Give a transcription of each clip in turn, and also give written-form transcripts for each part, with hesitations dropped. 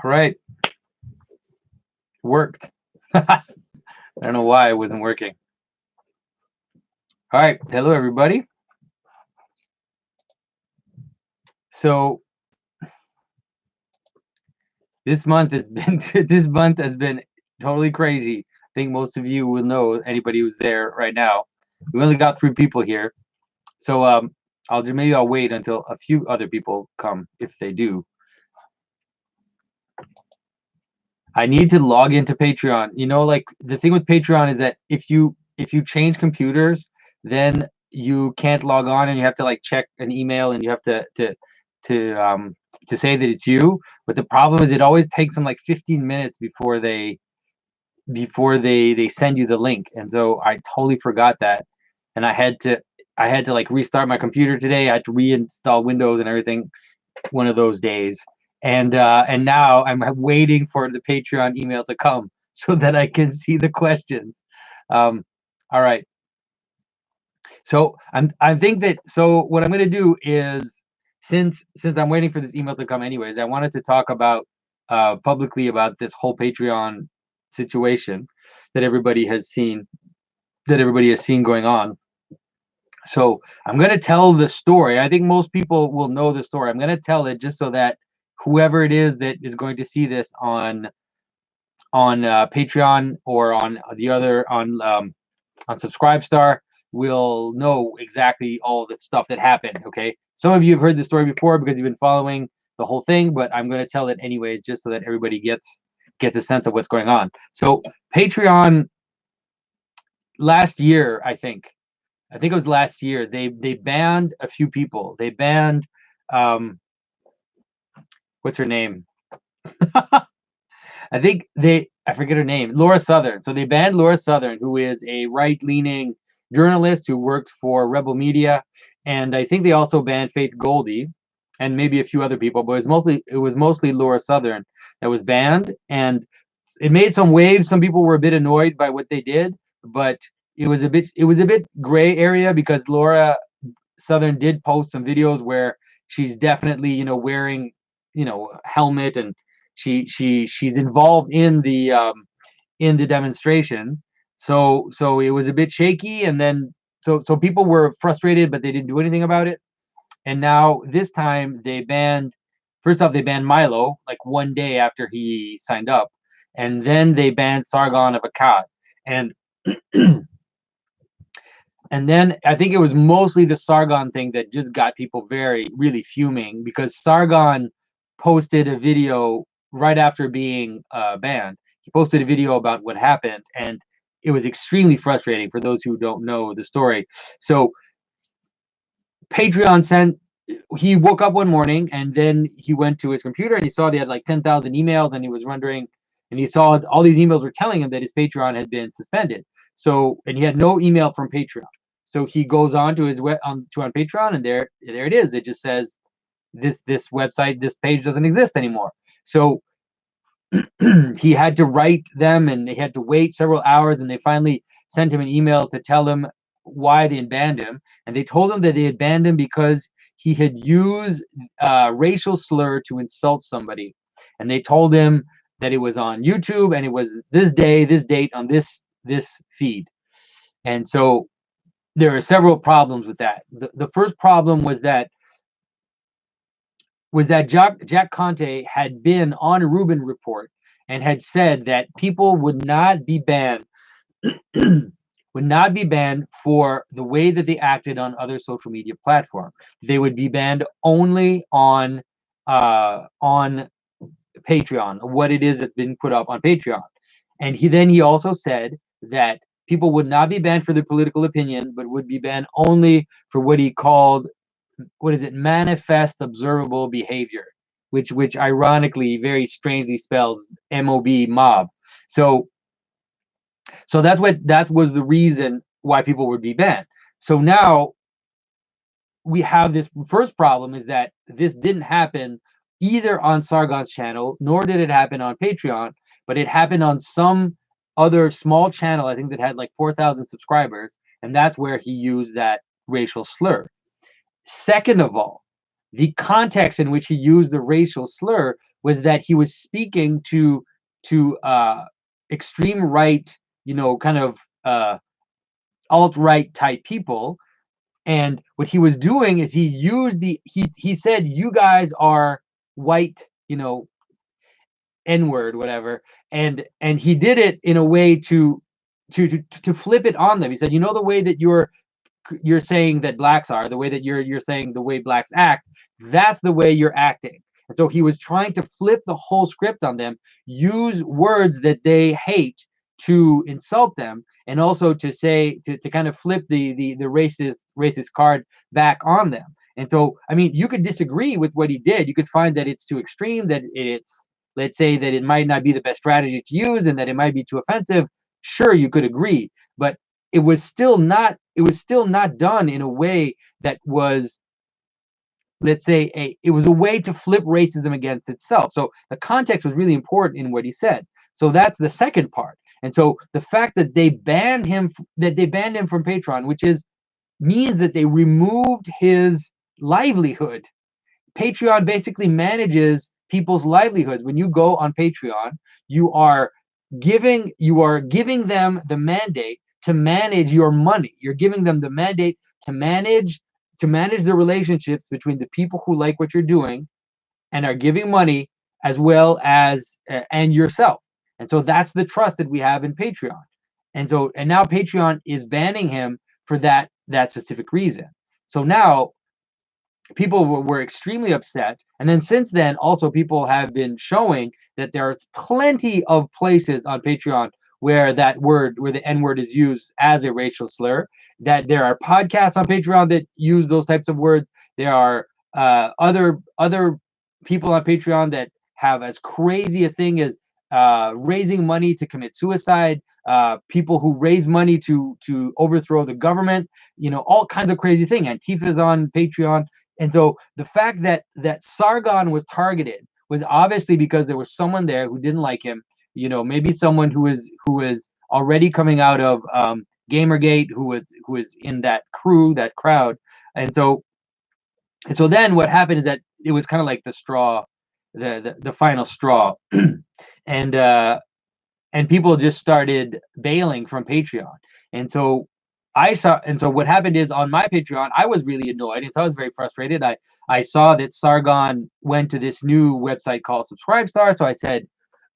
All right, worked. I don't know why it wasn't working. All right, hello everybody. So this month has been totally crazy. I think most of you will know, anybody who's there right now. We only got 3 people here, so I'll wait until a few other people come, if they do. I need to log into Patreon. You know, like the thing with Patreon is that if you change computers, then you can't log on, and you have to like check an email, and you have to say that it's you. But the problem is it always takes them like 15 minutes before they send you the link. And so I totally forgot that, and I had to like restart my computer today. I had to reinstall Windows and everything one of those days. And now I'm waiting for the Patreon email to come so that I can see the questions. All right. So I think that, so what I'm going to do is, since I'm waiting for this email to come anyways, I wanted to talk about publicly about this whole Patreon situation that everybody has seen going on. So I'm going to tell the story. I think most people will know the story. I'm going to tell it just so that whoever it is that is going to see this on Patreon or on the other on Subscribestar will know exactly all the stuff that happened. Okay, some of you have heard the story before because you've been following the whole thing, but I'm going to tell it anyways just so that everybody gets a sense of what's going on. So Patreon last year, I think it was last year, they banned a few people. They banned what's her name? I forget her name, Laura Southern. So they banned Laura Southern, who is a right-leaning journalist who worked for Rebel Media, and I think they also banned Faith Goldie and maybe a few other people, but it was mostly Laura Southern that was banned, and it made some waves. Some people were a bit annoyed by what they did, but it was a bit gray area because Laura Southern did post some videos where she's definitely, wearing, helmet, and she's involved in the demonstrations. So it was a bit shaky, and then so people were frustrated, but they didn't do anything about it. And now this time first off they banned Milo like one day after he signed up, and then they banned Sargon of Akkad. And and then I think it was mostly the Sargon thing that just got people really fuming, because Sargon posted a video right after being banned. He posted a video about what happened, and it was extremely frustrating for those who don't know the story. So he woke up one morning, and then he went to his computer and he saw they had like 10,000 emails, and he was wondering, and he saw all these emails were telling him that his Patreon had been suspended. So, and he had no email from Patreon. So he goes on to his on Patreon, and there it is. It just says this website, this page doesn't exist anymore. So he had to write them, and they had to wait several hours, and they finally sent him an email to tell him why they had banned him. And they told him that they had banned him because he had used racial slur to insult somebody. And they told him that it was on YouTube, and it was this day, this date, on this feed. And so there are several problems with that. The first problem was that Jack Conte had been on a Rubin Report and had said that people would not be banned for the way that they acted on other social media platforms. They would be banned only on Patreon, what it is that's been put up on Patreon. And he also said that people would not be banned for their political opinion, but would be banned only for what he called, manifest observable behavior, which ironically very strangely spells MOB, mob. So that was the reason why people would be banned. So now we have this first problem, is that this didn't happen either on Sargon's channel, nor did it happen on Patreon, but it happened on some other small channel, I think, that had like 4,000 subscribers, and that's where he used that racial slur. Second of all, the context in which he used the racial slur was that he was speaking to extreme right, kind of alt-right type people. And what he was doing is he said, you guys are white, N-word, whatever. And he did it in a way to flip it on them. He said, the way that you're saying that blacks are, the way that you're saying the way blacks act, that's the way you're acting. And so he was trying to flip the whole script on them, use words that they hate to insult them, and also to say to kind of flip the racist card back on them. And so, I mean, you could disagree with what he did. You could find that it's too extreme, that it's, let's say, that it might not be the best strategy to use, and that it might be too offensive. Sure, you could agree, but it was still not done in a way that was, let's say, it was a way to flip racism against itself. So the context was really important in what he said. So that's the second part. And so the fact that they banned him from Patreon, which means that they removed his livelihood. Patreon basically manages people's livelihoods. When you go on Patreon, you are giving them the mandate to manage your money. You're giving them the mandate to manage the relationships between the people who like what you're doing and are giving money, as well as and yourself. And so that's the trust that we have in Patreon. And now Patreon is banning him for that specific reason. So now people were extremely upset. And then since then, also, people have been showing that there's plenty of places on Patreon where the N-word is used as a racial slur, that there are podcasts on Patreon that use those types of words. There are other people on Patreon that have as crazy a thing as raising money to commit suicide, people who raise money to overthrow the government, all kinds of crazy things. Antifa's on Patreon. And so the fact that Sargon was targeted was obviously because there was someone there who didn't like him. Maybe someone who is already coming out of Gamergate, who was in that crowd. And so then what happened is that it was kind of like the straw, the final straw, and people just started bailing from Patreon. And so what happened is, on my Patreon, I was really annoyed, and so I was very frustrated. I saw that Sargon went to this new website called Subscribestar, so I said,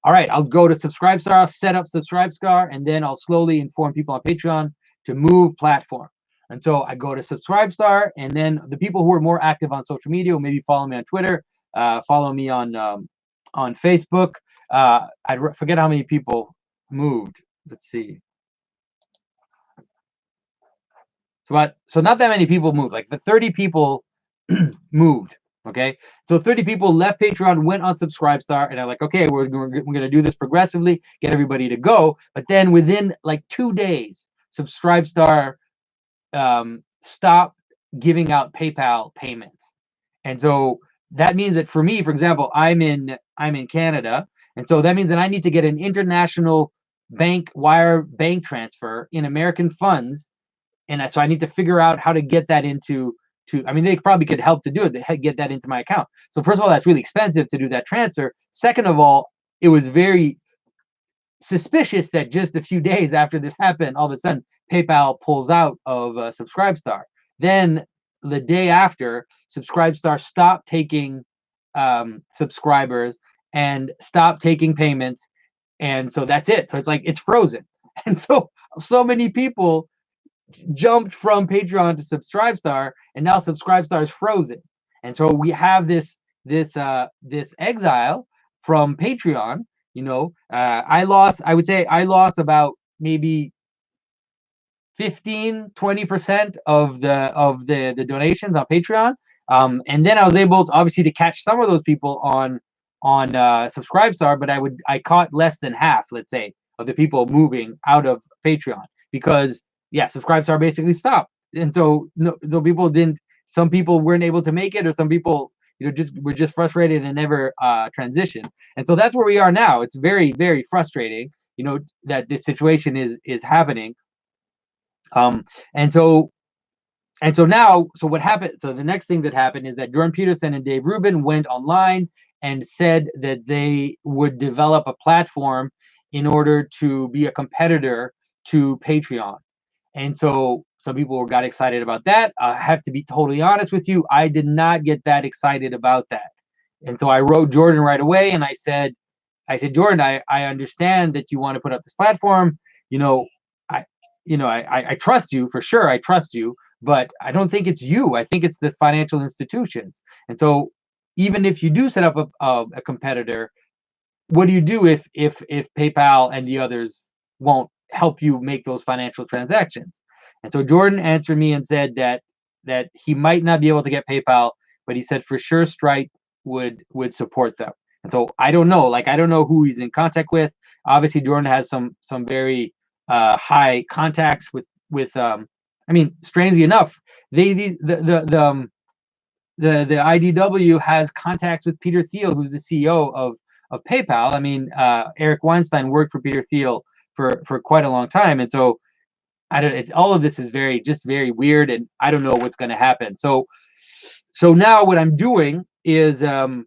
all right, I'll go to Subscribestar, I'll set up Subscribestar, and then I'll slowly inform people on Patreon to move platform. And so I go to Subscribestar, and then the people who are more active on social media, who maybe follow me on Twitter, follow me on Facebook. I forget how many people moved. Let's see. So not that many people moved. Like the 30 people moved. Okay, so 30 people left Patreon, went on Subscribestar, and I'm like, okay, we're gonna do this progressively, get everybody to go. But then within like 2 days, Subscribestar stopped giving out PayPal payments. And so that means that for me, for example, I'm in Canada, and so that means that I need to get an international bank transfer in American funds, and so I need to figure out how to get that into. I mean, they probably could help to do it, to get that into my account. So first of all, that's really expensive to do that transfer. Second of all, it was very suspicious that just a few days after this happened, all of a sudden PayPal pulls out of Subscribestar. Then the day after, Subscribestar stopped taking subscribers and stopped taking payments, and so that's it. So it's like it's frozen, and so many people jumped from Patreon to Subscribestar, and now Subscribestar is frozen. And so we have this exile from Patreon. I would say I lost about maybe 15-20% of the donations on Patreon. And then I was able to obviously catch some of those people on Subscribestar, but I caught less than half, let's say, of the people moving out of Patreon, because Subscribestar basically stopped. And so some people weren't able to make it, or some people were just frustrated and never transitioned. And so that's where we are now. It's very, very frustrating, that this situation is happening. And so And so now, so what happened? So the next thing that happened is that Jordan Peterson and Dave Rubin went online and said that they would develop a platform in order to be a competitor to Patreon. And so some people got excited about that. I have to be totally honest with you. I did not get that excited about that. And so I wrote Jordan right away and I said, Jordan, I understand that you want to put up this platform. You know, I, I trust you for sure. I trust you, but I don't think it's you. I think it's the financial institutions. And so even if you do set up a competitor, what do you do if PayPal and the others won't help you make those financial transactions? And so Jordan answered me and said that he might not be able to get PayPal, but he said for sure Stripe would support them. And so I don't know, like I don't know who he's in contact with. Obviously, Jordan has some very high contacts with I mean, strangely enough, they the IDW has contacts with Peter Thiel, who's the CEO of PayPal. I mean, Eric Weinstein worked for Peter Thiel for quite a long time, and so I don't. All of this is very weird, and I don't know what's going to happen. So now what I'm doing is I'm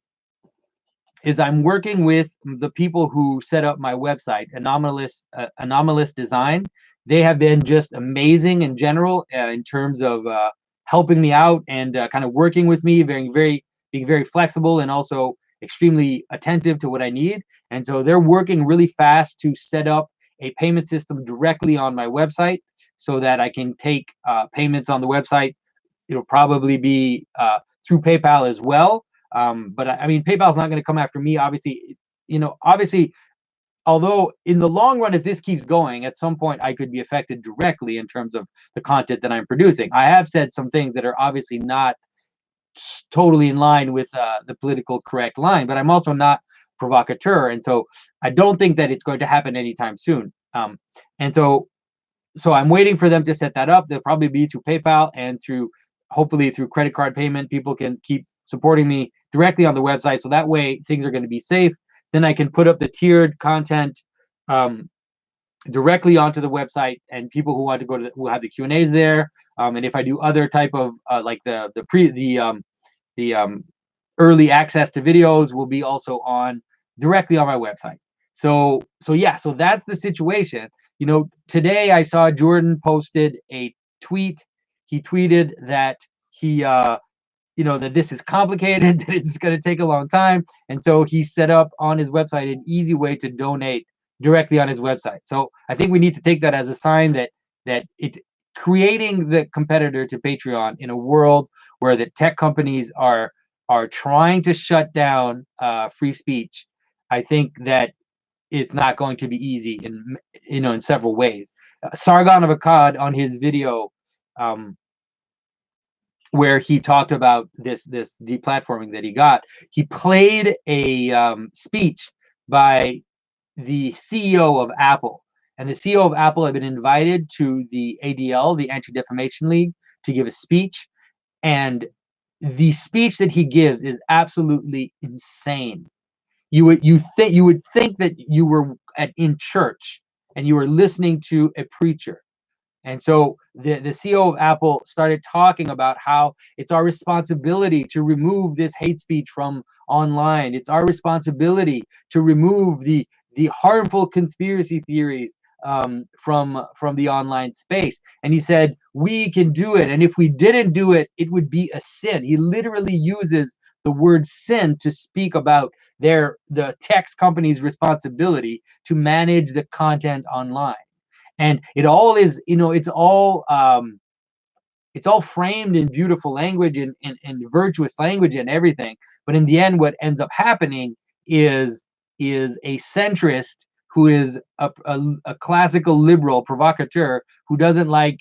working with the people who set up my website, Anomalous Design. They have been just amazing in general in terms of helping me out and kind of working with me, being very flexible and also extremely attentive to what I need. And so they're working really fast to set up a payment system directly on my website so that I can take payments on the website. It'll probably be through PayPal as well. But I mean, PayPal's not going to come after me. Obviously, obviously, although in the long run, if this keeps going, at some point I could be affected directly in terms of the content that I'm producing. I have said some things that are obviously not totally in line with the political correct line, but I'm also not provocateur, and so I don't think that it's going to happen anytime soon. And so I'm waiting for them to set that up. They'll probably be through PayPal and hopefully through credit card payment. People can keep supporting me directly on the website, so that way things are going to be safe. Then I can put up the tiered content directly onto the website, and people who want to go to will have the Q&As there. And if I do other type of like the early access to videos, will be also on directly on my website. So yeah, so that's the situation. Today I saw Jordan posted a tweet. He tweeted that he that this is complicated, that it's going to take a long time, and so he set up on his website an easy way to donate directly on his website. So I think we need to take that as a sign that it creating the competitor to Patreon in a world where the tech companies are trying to shut down free speech. I think that it's not going to be easy in several ways. Sargon of Akkad on his video where he talked about this deplatforming that he got, he played a speech by the CEO of Apple. And the CEO of Apple had been invited to the ADL, the Anti-Defamation League, to give a speech. And the speech that he gives is absolutely insane. You would think that you were in church and you were listening to a preacher. And so the CEO of Apple started talking about how it's our responsibility to remove this hate speech from online. It's our responsibility to remove the harmful conspiracy theories from the online space. And he said, we can do it. And if we didn't do it, it would be a sin. He literally uses the word sin to speak about the tech company's responsibility to manage the content online. And it all is, it's all framed in beautiful language and virtuous language and everything. But in the end, what ends up happening is a centrist who is a classical liberal provocateur who doesn't like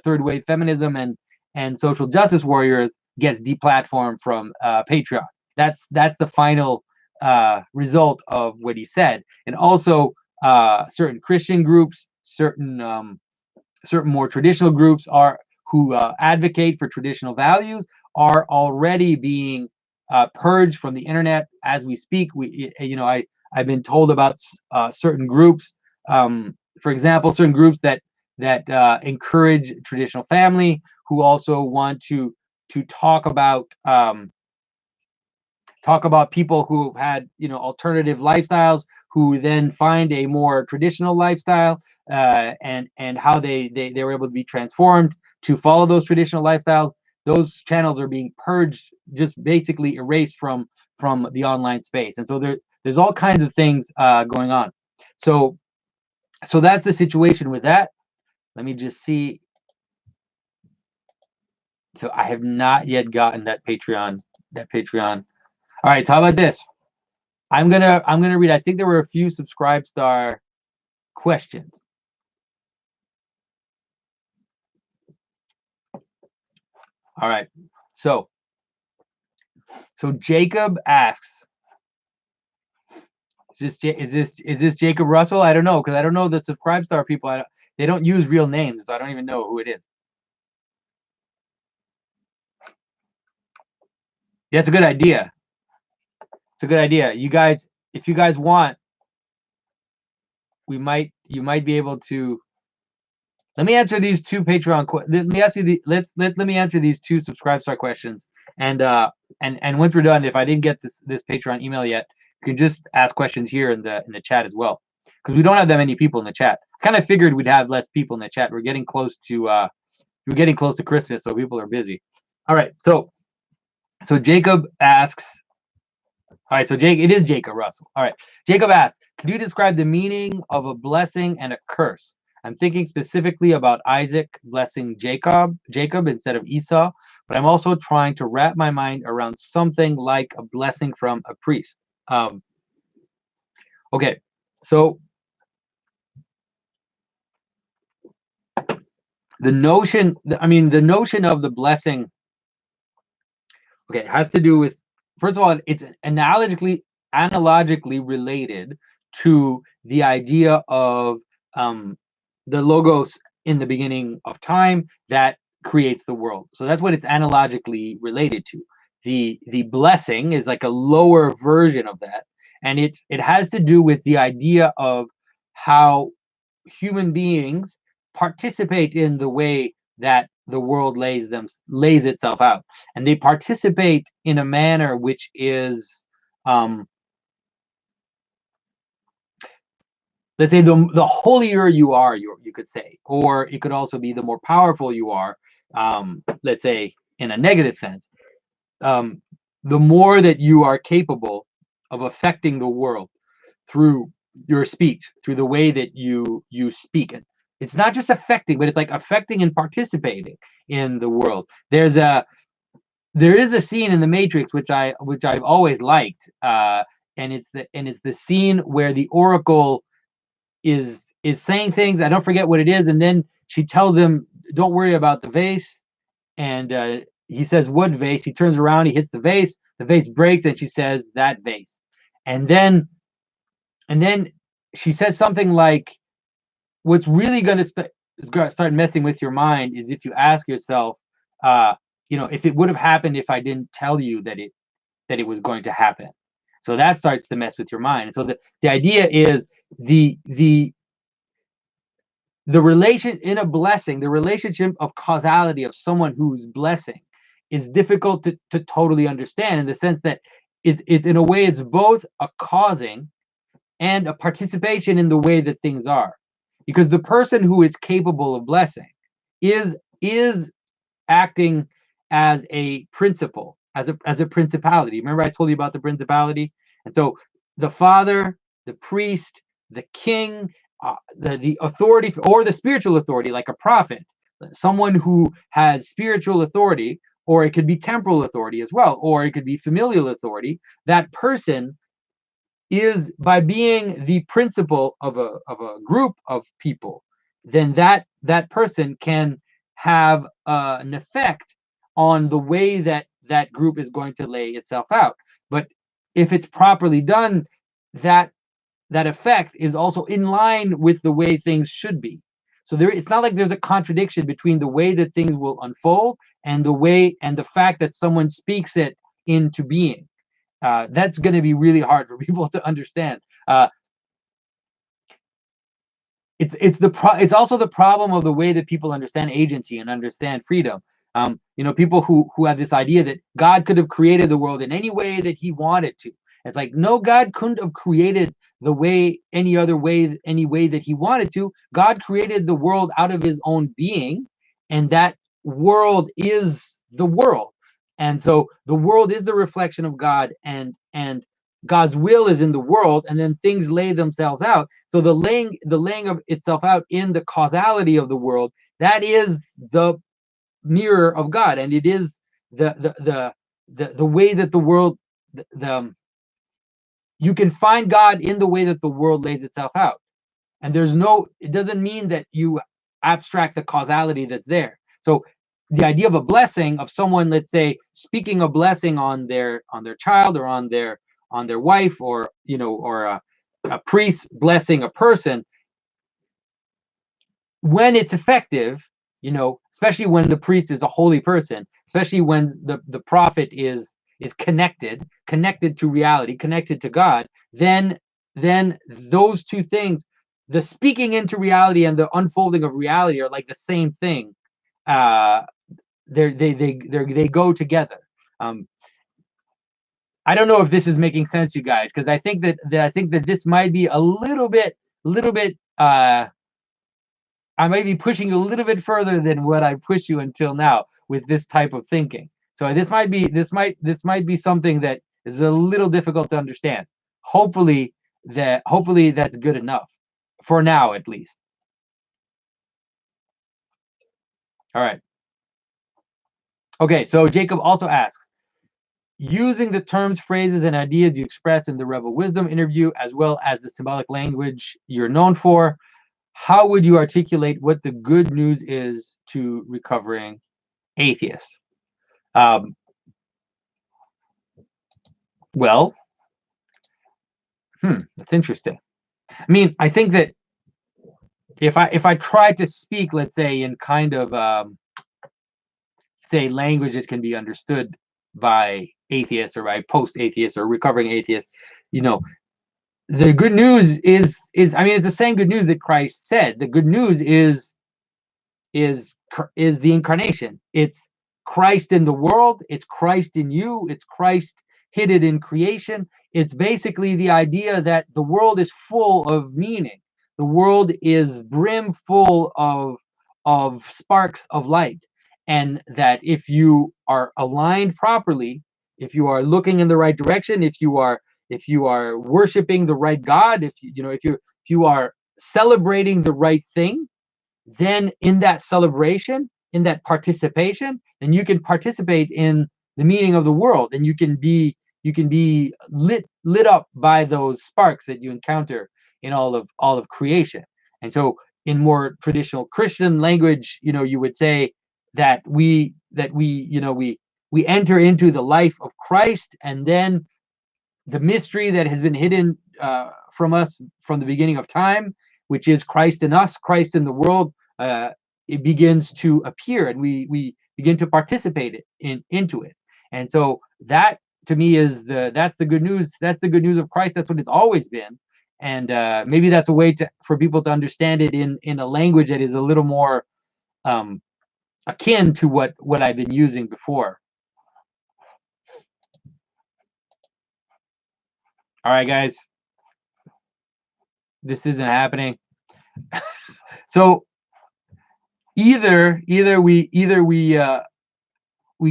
third wave feminism and social justice warriors gets deplatformed from Patreon. That's the final result of what he said. And also certain Christian groups, certain more traditional groups who advocate for traditional values are already being purged from the internet as we speak. I've been told about certain groups, for example, certain groups that that encourage traditional family, who also want to talk about people who had, you know, alternative lifestyles, who then find a more traditional lifestyle, and how they were able to be transformed to follow those traditional lifestyles. Those channels are being purged, just basically erased from the online space. And so there's all kinds of things going on. So that's the situation with that. Let me just see. So I have not yet gotten that Patreon. All right, so how about this? I'm gonna read. I think there were a few Subscribe Star questions. All right, so Jacob asks, is this Jacob Russell? I don't know, because I don't know the Subscribe Star people. They don't use real names, so I don't even know who it is. That's a good idea. It's a good idea. You guys, if you guys want, you might be able to. Let me answer these two Patreon. Let me ask you let me answer these two Subscribe Star questions, and once we're done, if I didn't get this Patreon email yet, you can just ask questions here in the chat as well, because we don't have that many people in the chat. I kind of figured we'd have less people in the chat. We're getting close to Christmas, so people are busy. All right, so Jacob asks. All right, so it is Jacob Russell. All right, Jacob asks, can you describe the meaning of a blessing and a curse? I'm thinking specifically about Isaac blessing Jacob instead of Esau, but I'm also trying to wrap my mind around something like a blessing from a priest. Okay, so the notion of the blessing, okay, has to do with, first of all, it's analogically related to the idea of the logos in the beginning of time that creates the world. So that's what it's analogically related to. The blessing is like a lower version of that, and it has to do with the idea of how human beings participate in the way that the world lays itself out, and they participate in a manner which is, let's say, the holier you are, you could say, or it could also be the more powerful you are, let's say in a negative sense, the more that you are capable of affecting the world through your speech, through the way that you speak it. It's not just affecting, but it's like affecting and participating in the world. There is a scene in The Matrix which I've always liked, and it's the scene where the Oracle is saying things. I don't forget what it is, and then she tells him, "Don't worry about the vase," and he says, "What vase?" He turns around, he hits the vase breaks, and she says, "That vase," and then she says something like, what's really going to start messing with your mind is if you ask yourself, if it would have happened if I didn't tell you that it was going to happen. So that starts to mess with your mind. And so the idea is the relation in a blessing, the relationship of causality of someone who's blessing is difficult to totally understand, in the sense that it's in a way, it's both a causing and a participation in the way that things are, because the person who is capable of blessing is acting as a principle, as a principality. Remember I told you about the principality? And so the father, the priest, the king, the authority, or the spiritual authority, like a prophet, someone who has spiritual authority, or it could be temporal authority as well, or it could be familial authority. That person is, by being the principle of a group of people, then that person can have an effect on the way that group is going to lay itself out. But if it's properly done, that effect is also in line with the way things should be. So it's not like there's a contradiction between the way that things will unfold and the fact that someone speaks it into being. That's going to be really hard for people to understand. it's also the problem of the way that people understand agency and understand freedom. People who have this idea that God could have created the world in any way that he wanted to. It's like, no, God couldn't have created the way any way that he wanted to. God created the world out of his own being, and that world is the world. And so the world is the reflection of God, and God's will is in the world, and then things lay themselves out. So the laying of itself out in the causality of the world, that is the mirror of God, and it is the way that the world the you can find God in the way that the world lays itself out. And it doesn't mean that you abstract the causality that's there. So the idea of a blessing, of someone, let's say, speaking a blessing on their child, or on their wife, or a priest blessing a person, when it's effective, especially when the priest is a holy person, especially when the prophet is connected to reality, connected to God, then those two things, the speaking into reality and the unfolding of reality, are like the same thing. They go together. I don't know if this is making sense, you guys, because I think that this might be a little bit I might be pushing you a little bit further than what I pushed you until now with this type of thinking. So this might be something that is a little difficult to understand. Hopefully that's good enough for now, at least. All right. Okay, so Jacob also asks, using the terms, phrases, and ideas you express in the Rebel Wisdom interview, as well as the symbolic language you're known for, how would you articulate what the good news is to recovering atheists? Well, that's interesting. I mean, I think that if I try to speak, let's say, in kind of say language that can be understood by atheists, or by post-atheists, or recovering atheists, the good news is I mean, it's the same good news that Christ said. The good news is the incarnation. It's Christ in the world, it's Christ in you, it's Christ hidden in creation. It's basically the idea that the world is full of meaning. The world is brim full of sparks of light, and that if you are aligned properly, if you are looking in the right direction, if you are worshiping the right God, if you are celebrating the right thing, then in that celebration, in that participation, then you can participate in the meaning of the world, and you can be lit up by those sparks that you encounter in all of creation. And so in more traditional Christian language, you would say that we enter into the life of Christ, and then the mystery that has been hidden from us from the beginning of time, which is Christ in us, Christ in the world, it begins to appear, and we begin to participate into it. And so that, to me, that's the good news. That's the good news of Christ. That's what it's always been. And maybe that's a way for people to understand it in a language that is a little more akin to what I've been using before. All right, guys, this isn't happening. So either we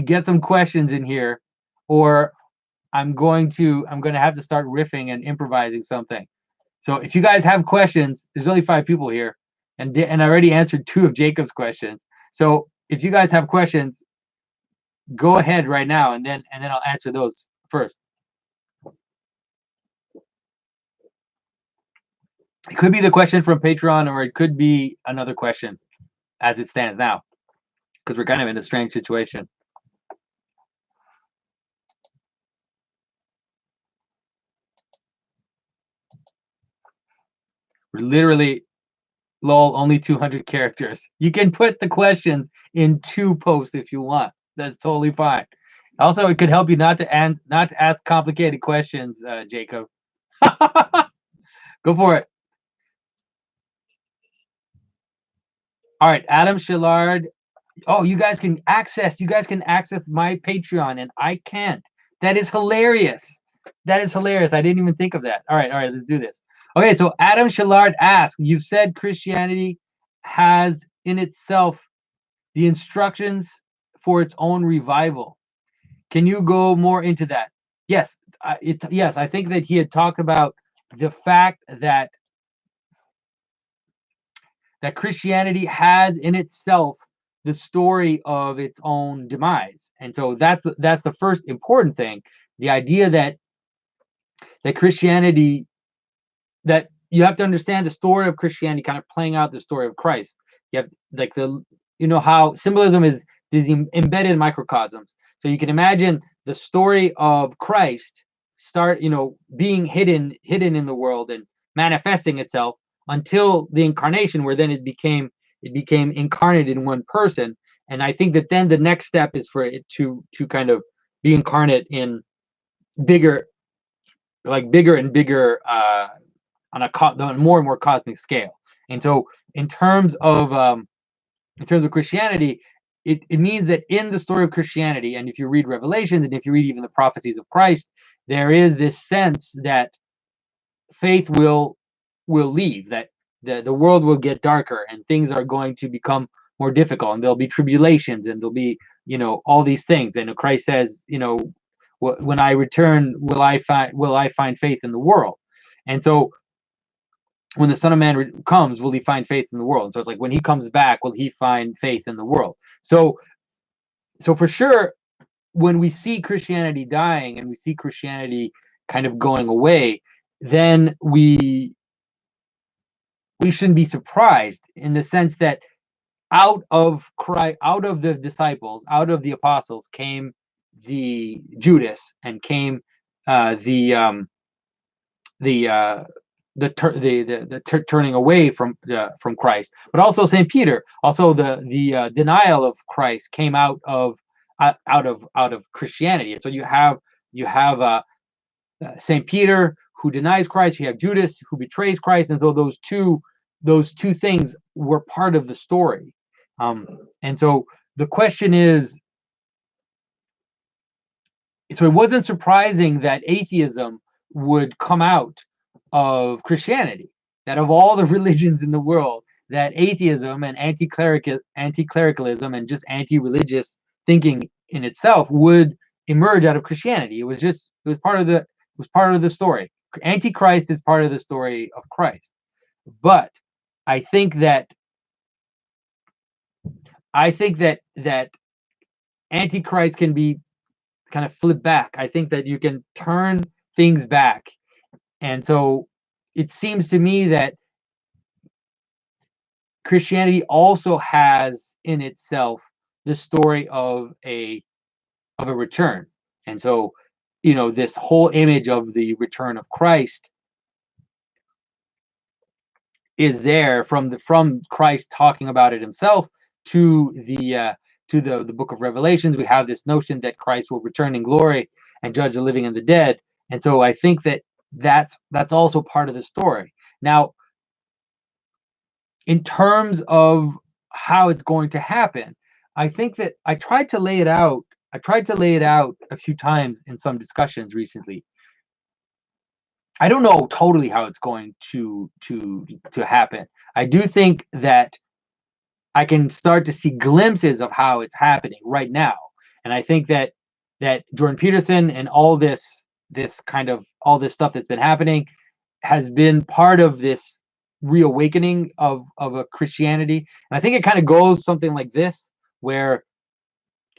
get some questions in here, or I'm going to have to start riffing and improvising something. So if you guys have questions, there's only 5 people here, and I already answered 2 of Jacob's questions. So if you guys have questions, go ahead right now, and then I'll answer those first. It could be the question from Patreon, or it could be another question as it stands now, because we're kind of in a strange situation. We're literally, lol, only 200 characters. You can put the questions in 2 posts if you want. That's totally fine. Also, it could help you not to ask complicated questions, Jacob. Go for it. All right, Adam Shillard. Oh, you guys can access my Patreon and I can't. That is hilarious. That is hilarious. I didn't even think of that. All right, let's do this. Okay, so Adam Shillard asks, you've said Christianity has in itself the instructions for its own revival. Can you go more into that? Yes, yes, I think that he had talked about the fact that Christianity has in itself the story of its own demise. And so that's the first important thing. The idea that Christianity, that you have to understand the story of Christianity kind of playing out the story of Christ. You have like how symbolism is these embedded microcosms. So you can imagine the story of Christ start, being hidden in the world and manifesting itself until the incarnation, where then it became incarnate in one person. And I think that then the next step is for it to kind of be incarnate in bigger and bigger on a more and more cosmic scale. And so in terms of Christianity, it means that in the story of Christianity, and if you read Revelations and if you read even the prophecies of Christ, there is this sense that faith will leave, that the world will get darker and things are going to become more difficult, and there'll be tribulations and there'll be all these things. And Christ says, when I return, will I find faith in the world? And so when the Son of Man comes, will he find faith in the world? And so it's like, when he comes back, will he find faith in the world? So for sure, when we see Christianity dying and we see Christianity kind of going away, then we shouldn't be surprised, in the sense that out of the disciples, out of the apostles, came the Judas, and came the turning away from Christ, but also Saint Peter. Also, the denial of Christ came out of Christianity. And so you have Saint Peter, who denies Christ. You have Judas, who betrays Christ. And so those two things were part of the story. And so the question is, so it wasn't surprising that atheism would come out of Christianity, that of all the religions in the world, that atheism and anti-clericalism and just anti-religious thinking in itself would emerge out of Christianity. It was part of the story. Antichrist is part of the story of Christ. But I think that Antichrist can be kind of flipped back. I think that you can turn things back. And so it seems to me that Christianity also has in itself the story of a return. And so, this whole image of the return of Christ is there from Christ talking about it himself to the book of Revelations. We have this notion that Christ will return in glory and judge the living and the dead. And so I think that that's also part of the story. Now, in terms of how it's going to happen, I think that I tried to lay it out a few times in some discussions recently. I don't know totally how it's going to happen. I do think that I can start to see glimpses of how it's happening right now. And I think that Jordan Peterson and all this stuff that's been happening has been part of this reawakening of a Christianity. And I think it kind of goes something like this, where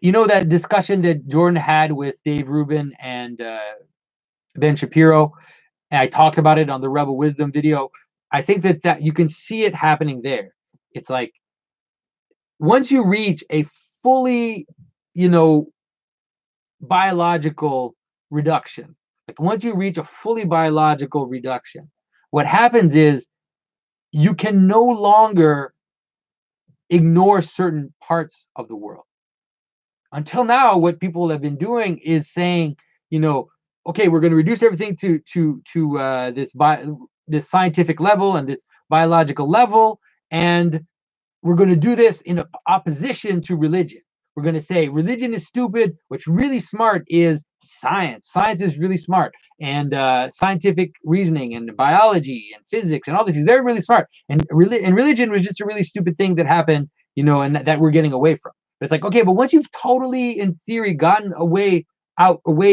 that discussion that Jordan had with Dave Rubin and Ben Shapiro, and I talked about it on the Rebel Wisdom video. I think that you can see it happening there. It's like, once you reach a fully, biological reduction, what happens is you can no longer ignore certain parts of the world. Until now, what people have been doing is saying, okay, we're going to reduce everything to this scientific level and this biological level, and we're going to do this in opposition to religion. We're going to say religion is stupid. What's really smart is science. Science is really smart, and scientific reasoning and biology and physics and all these things, they're really smart. And religion was just a really stupid thing that happened, and that we're getting away from. But it's like, okay, but once you've totally, in theory, gotten away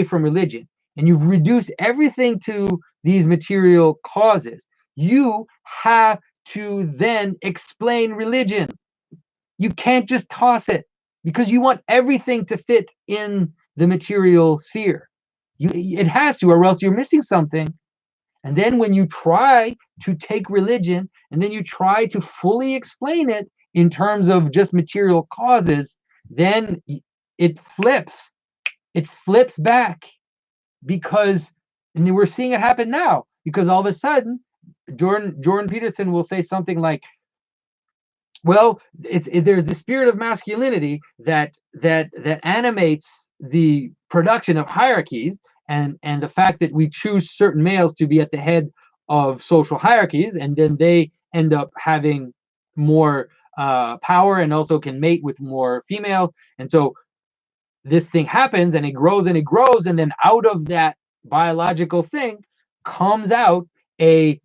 from religion, and you've reduced everything to these material causes, you have to then explain religion. You can't just toss it, because you want everything to fit in the material sphere. It has to, or else you're missing something. And then when you try to take religion and then you try to fully explain it in terms of just material causes, then it flips. It flips back, because, and we're seeing it happen now, because all of a sudden Jordan Peterson will say something like, well, there's the spirit of masculinity that animates the production of hierarchies, and the fact that we choose certain males to be at the head of social hierarchies, and then they end up having more power and also can mate with more females. And so this thing happens, and it grows and it grows, and then out of that biological thing comes out a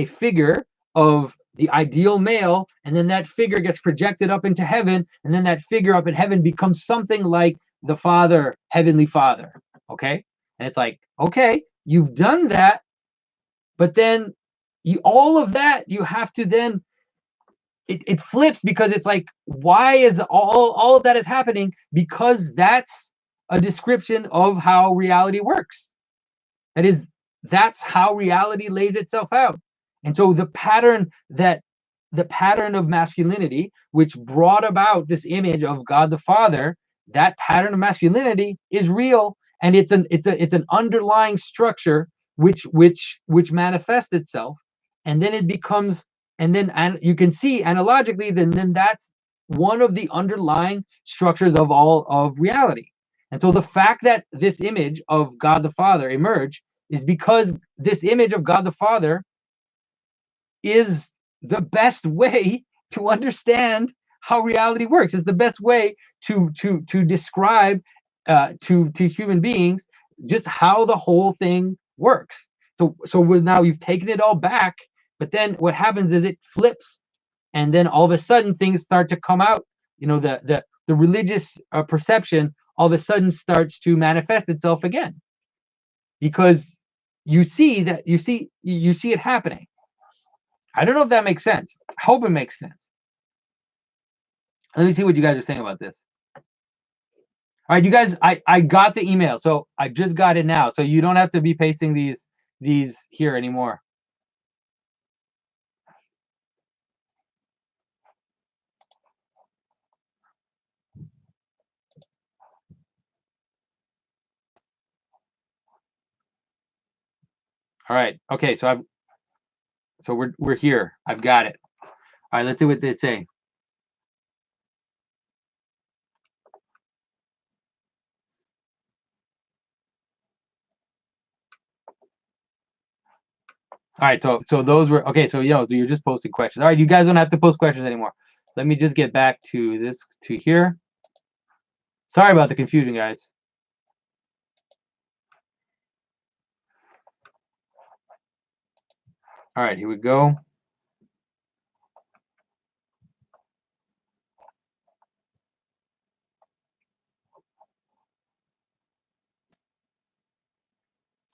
figure of the ideal male, and then that figure gets projected up into heaven, and then that figure up in heaven becomes something like the Father, Heavenly Father. Okay, and it's like, okay, you've done that, but then all of that you have to then it flips, because it's like, why is all of that is happening? Because that's a description of how reality works. That's how reality lays itself out. And so the pattern of masculinity, which brought about this image of God the Father, that pattern of masculinity is real, and it's an underlying structure which manifests itself, and then it becomes, and then you can see analogically, then that's one of the underlying structures of all of reality. And so the fact that this image of God the Father emerged is because this image of God the Father is the best way to understand how reality works. It's the best way to describe to human beings just how the whole thing works. So now you've taken it all back, but then what happens is it flips, and then all of a sudden things start to come out. The religious perception all of a sudden starts to manifest itself again, because you see it happening. I don't know if that makes sense. I hope it makes sense. Let me see what you guys are saying about this. All right, you guys, I got the email, so I just got it now, so you don't have to be pasting these here anymore. All right. Okay, so we're here. I've got it. All right, let's see what they say. All right, so those were okay. So you're just posting questions. All right, you guys don't have to post questions anymore. Let me just get back to here. Sorry about the confusion, guys. All right, here we go.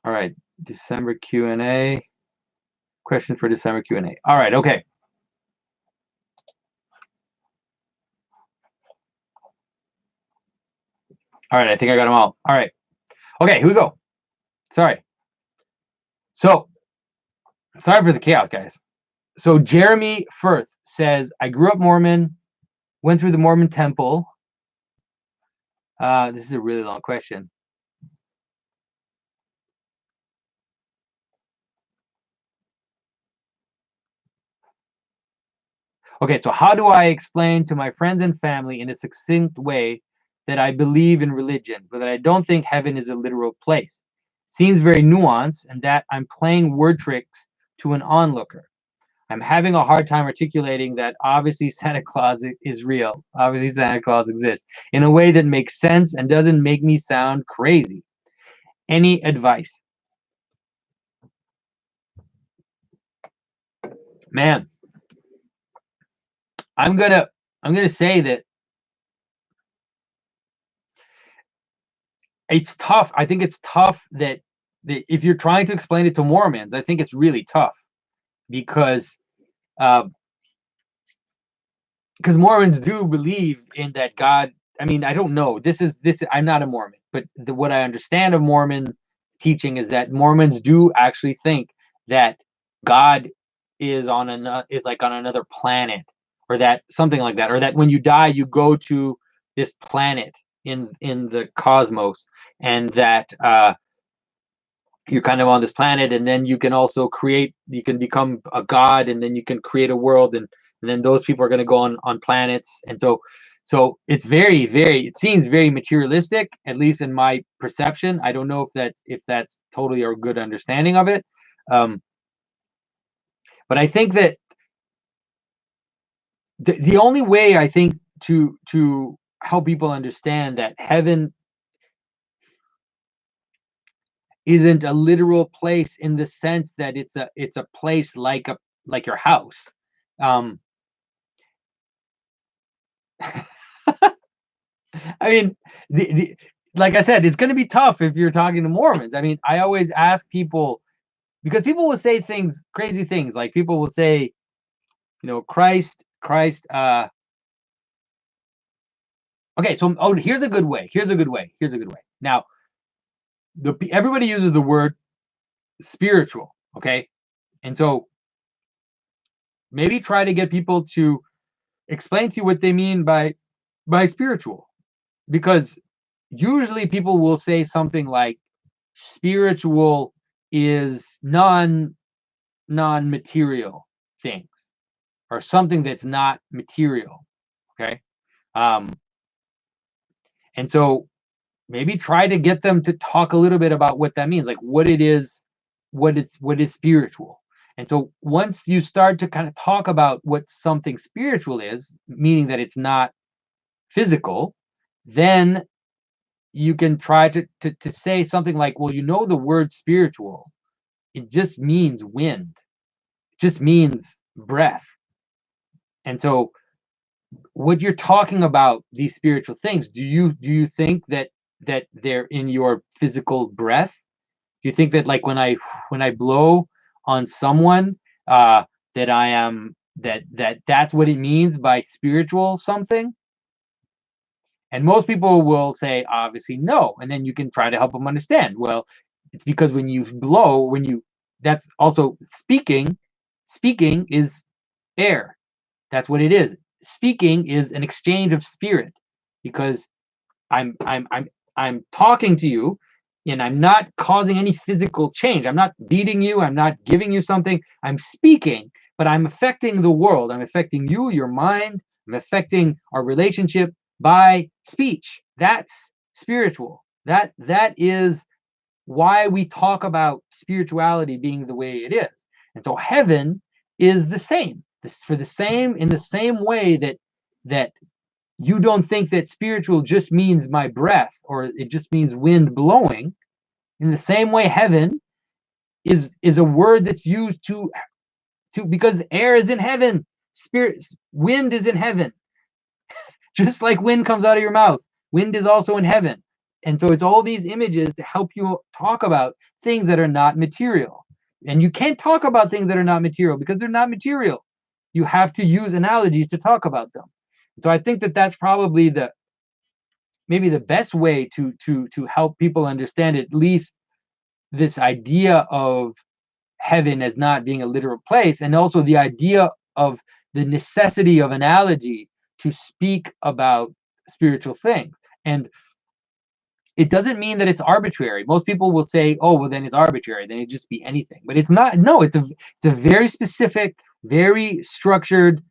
All right, December Q&A. Question for December Q&A. All right, okay. All right, I think I got them all. All right. Okay, here we go. Sorry. So, sorry for the chaos, guys. So Jeremy Firth says, I grew up Mormon, went through the Mormon temple. This is a really long question. Okay, so how do I explain to my friends and family in a succinct way that I believe in religion, but that I don't think heaven is a literal place? Seems very nuanced, and that I'm playing word tricks to an onlooker. I'm having a hard time articulating that obviously Santa Claus is real. Obviously Santa Claus exists in a way that makes sense and doesn't make me sound crazy. Any advice? Man, I'm gonna say that it's tough. I think it's tough that if you're trying to explain it to Mormons, I think it's really tough because uh, Mormons do believe in that God. I mean, I don't know. This. I'm not a Mormon, but what I understand of Mormon teaching is that Mormons do actually think that God is is like on another planet, or that something like that, or that when you die, you go to this planet in the cosmos, and that you're kind of on this planet, and then you can also you can become a god, and then you can create a world, and then those people are going to go on planets. And so it's it seems very materialistic, at least in my perception. I don't know if that's totally a good understanding of it. um but I think that the only way, I think, to help people understand that heaven isn't a literal place in the sense that it's a place like your house. Um, I mean, like I said, it's going to be tough if you're talking to Mormons. I mean, I always ask people, because people will say things, crazy things, like people will say, Christ. Okay, so here's a good way. Now, everybody uses the word spiritual, okay, and so maybe try to get people to explain to you what they mean by spiritual, because usually people will say something like spiritual is non-material things, or something that's not material. Okay. um and so maybe try to get them to talk a little bit about what that means, like what it is, what is spiritual. And so once you start to kind of talk about what something spiritual is, meaning that it's not physical, then you can try to say something like, well, the word spiritual, it just means wind, it just means breath. And so what you're talking about, these spiritual things, do you think that they're in your physical breath? Do you think that, like, when I blow on someone, that I am that's what it means by spiritual something? And most people will say, obviously, no. And then you can try to help them understand. Well, it's because when you blow, that's also speaking. Speaking is air. That's what it is. Speaking is an exchange of spirit, because I'm talking to you, and I'm not causing any physical change. I'm not beating you. I'm not giving you something. I'm speaking, but I'm affecting the world. I'm affecting you, your mind. I'm affecting our relationship by speech. That's spiritual. That is why we talk about spirituality being the way it is. And so heaven is the same. In the same way that you don't think that spiritual just means my breath, or it just means wind blowing. In the same way, heaven is a word that's used to because air is in heaven, wind is in heaven. Just like wind comes out of your mouth, wind is also in heaven. And so it's all these images to help you talk about things that are not material. And you can't talk about things that are not material because they're not material. You have to use analogies to talk about them. So I think that that's probably maybe the best way to help people understand at least this idea of heaven as not being a literal place, and also the idea of the necessity of analogy to speak about spiritual things. And it doesn't mean that it's arbitrary. Most people will say, oh, well, then it's arbitrary, then it just be anything. But it's not. No, it's a very specific, very structured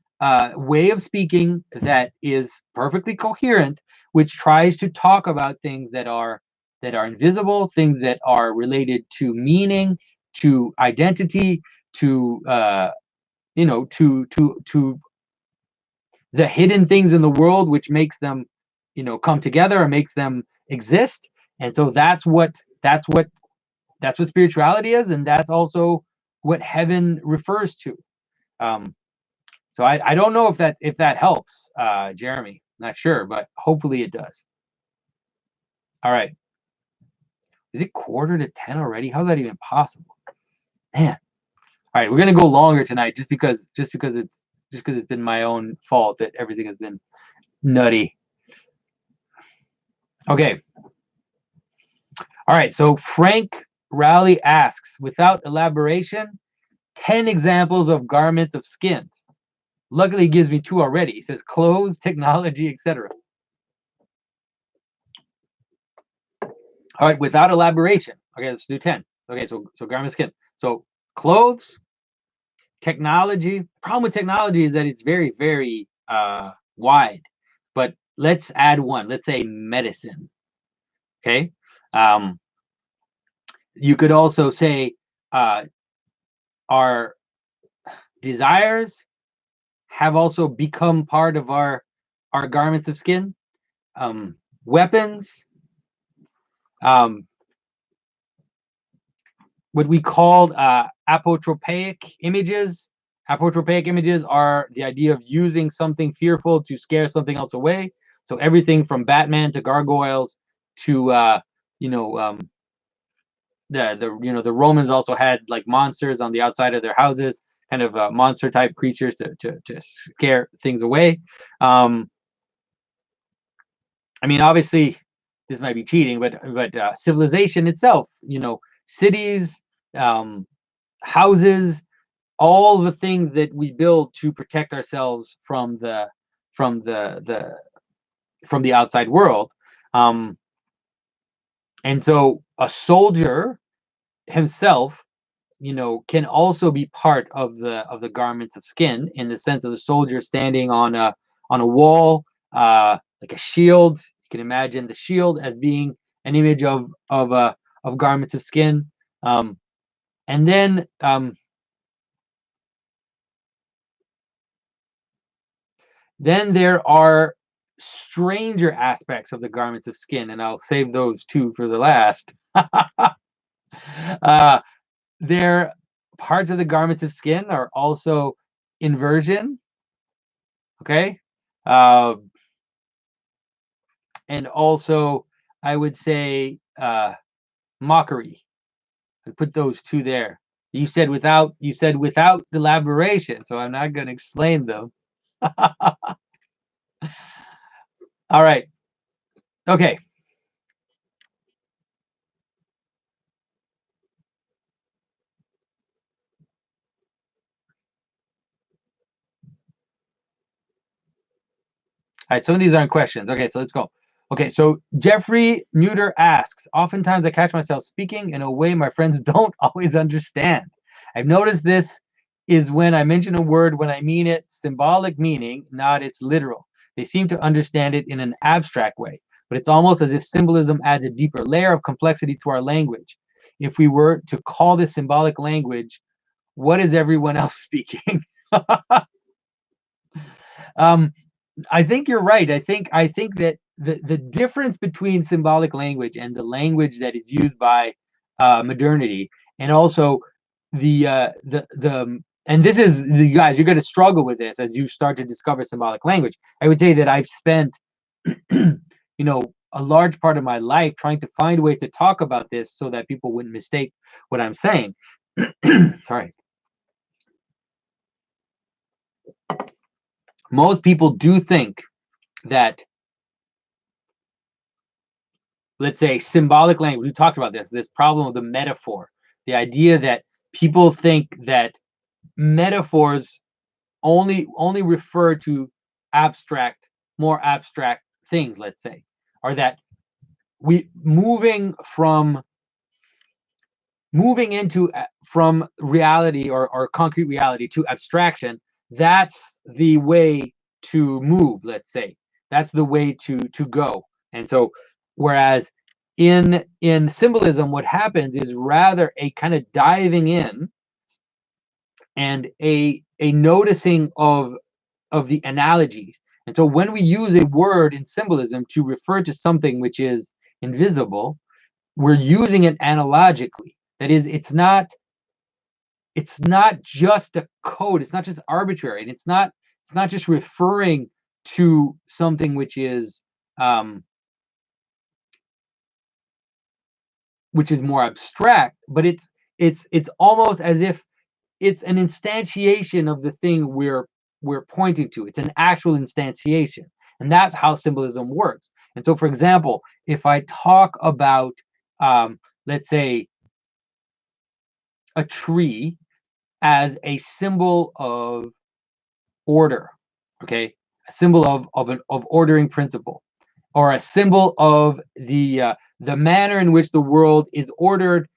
way of speaking that is perfectly coherent, which tries to talk about things that are invisible, things that are related to meaning, to identity, to to the hidden things in the world, which makes them, come together or makes them exist. And so that's what spirituality is, and that's also what heaven refers to. So I don't know if that helps, Jeremy. Not sure, but hopefully it does. All right. Is it 9:45 already? How's that even possible? Man. All right, we're gonna go longer tonight just because it's been my own fault that everything has been nutty. Okay. All right, so Frank Rowley asks, without elaboration, 10 examples of garments of skins. Luckily, he gives me 2 already. He says clothes, technology, etc. All right, without elaboration. Okay, let's do 10. Okay, so garment of skin. So clothes, technology. Problem with technology is that it's very, very wide. But let's add one. Let's say medicine. Okay. You could also say our desires have also become part of our garments of skin. Weapons, what we called apotropaic images. Apotropaic images are the idea of using something fearful to scare something else away. So everything from Batman to gargoyles to the Romans also had like monsters on the outside of their houses, kind of monster type creatures to scare things away. I mean, obviously, this might be cheating, but civilization itself, cities, houses, all the things that we build to protect ourselves from the outside world. And so a soldier himself, can also be part of the garments of skin, in the sense of the soldier standing on a wall, like a shield. You can imagine the shield as being an image of garments of skin. And then there are stranger aspects of the garments of skin, and I'll save those 2 for the last. Their parts of the garments of skin are also inversion, okay, and also I would say mockery. I put those 2 there. You said without elaboration, so I'm not going to explain them. All right. Okay. All right, some of these aren't questions. Okay, so let's go. Okay, so Jeffrey Muter asks, oftentimes I catch myself speaking in a way my friends don't always understand. I've noticed this is when I mention a word when I mean its symbolic meaning, not its literal. They seem to understand it in an abstract way, but it's almost as if symbolism adds a deeper layer of complexity to our language. If we were to call this symbolic language, what is everyone else speaking? I think you're right. I think that the difference between symbolic language and the language that is used by modernity, and also the and this is, you guys, you're going to struggle with this as you start to discover symbolic language. I would say that I've spent a large part of my life trying to find ways to talk about this so that people wouldn't mistake what I'm saying. Sorry. Most people do think that, let's say, symbolic language, we talked about this problem of the metaphor, the idea that people think that metaphors only refer to more abstract things, let's say, or that we moving into from reality or concrete reality to abstraction, that's the way to move, let's say. That's the way to go. And so whereas in symbolism, what happens is rather a kind of diving in and a a noticing of the analogies. And so when we use a word in symbolism to refer to something which is invisible, we're using it analogically. That is, it's not just a code, it's not just arbitrary, and it's not just referring to something which is more abstract, but it's almost as if it's an instantiation of the thing we're pointing to. It's an actual instantiation, and that's how symbolism works. And so, for example, if I talk about, let's say, a tree as a symbol of order, okay, a symbol of ordering principle, or a symbol of the manner in which the world is ordered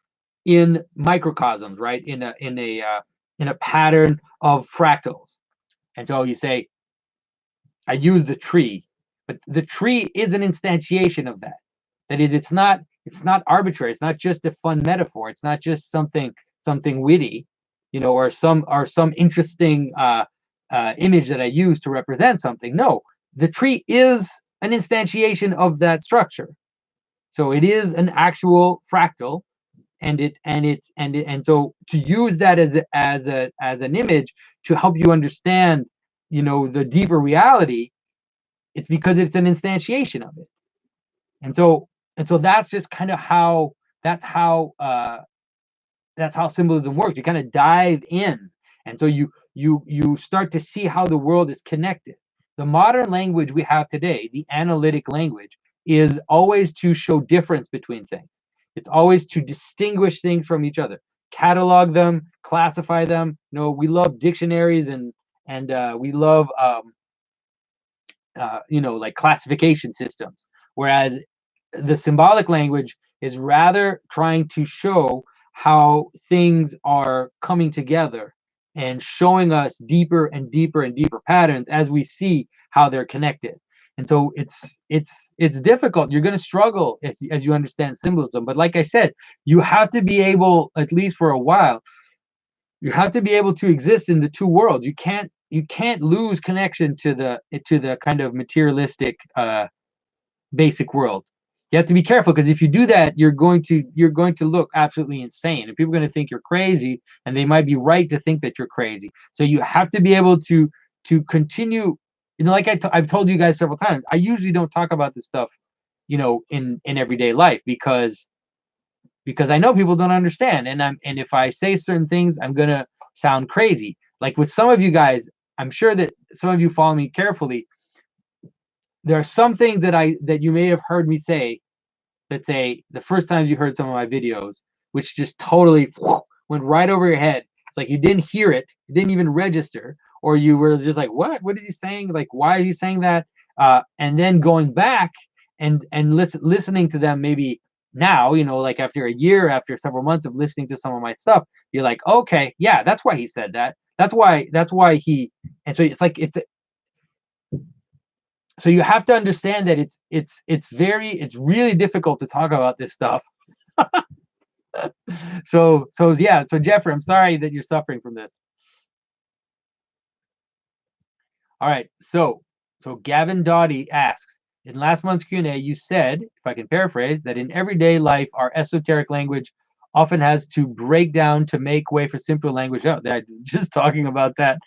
in microcosms, right? In a pattern of fractals. And so you say, I use the tree, but the tree is an instantiation of that. That is, it's not arbitrary. It's not just a fun metaphor. It's not just something witty, or some interesting image that I use to represent something. No, the tree is an instantiation of that structure. So it is an actual fractal, and so to use that as an image to help you understand, the deeper reality, it's because it's an instantiation of it. And so that's just kind of how symbolism works. You kind of dive in, and so you start to see how the world is connected. The modern language we have today, the analytic language, is always to show difference between things. It's always to distinguish things from each other, catalog them, classify them. We love dictionaries, and we love like classification systems. Whereas the symbolic language is rather trying to show how things are coming together and showing us deeper and deeper and deeper patterns as we see how they're connected. And so it's difficult. You're going to struggle as you understand symbolism. But like I said, you have to be able, at least for a while, you have to be able to exist in the two worlds. You can't lose connection to the kind of materialistic basic world. You have to be careful, because if you do that, you're going to look absolutely insane, and people are going to think you're crazy, and they might be right to think that you're crazy. So you have to be able to continue. Like I've told you guys several times, I usually don't talk about this stuff, in everyday life, because I know people don't understand, and if I say certain things, I'm gonna sound crazy. Like with some of you guys, I'm sure that some of you follow me carefully. There are some things that you may have heard me say, let's say the first time you heard some of my videos, which just totally went right over your head. It's like you didn't hear it, it didn't even register, or you were just like, what is he saying? Like, why is he saying that? And then going back and listening to them, maybe now, like after a year, after several months of listening to some of my stuff, you're like, okay, yeah, that's why he said that. That's why he. And so it's like so you have to understand that it's really difficult to talk about this stuff. So yeah, so Jeffrey, I'm sorry that you're suffering from this. All right, so Gavin Doughty asks, in last month's Q&A, you said, if I can paraphrase, that in everyday life, our esoteric language often has to break down to make way for simpler language. Oh, they're just talking about that.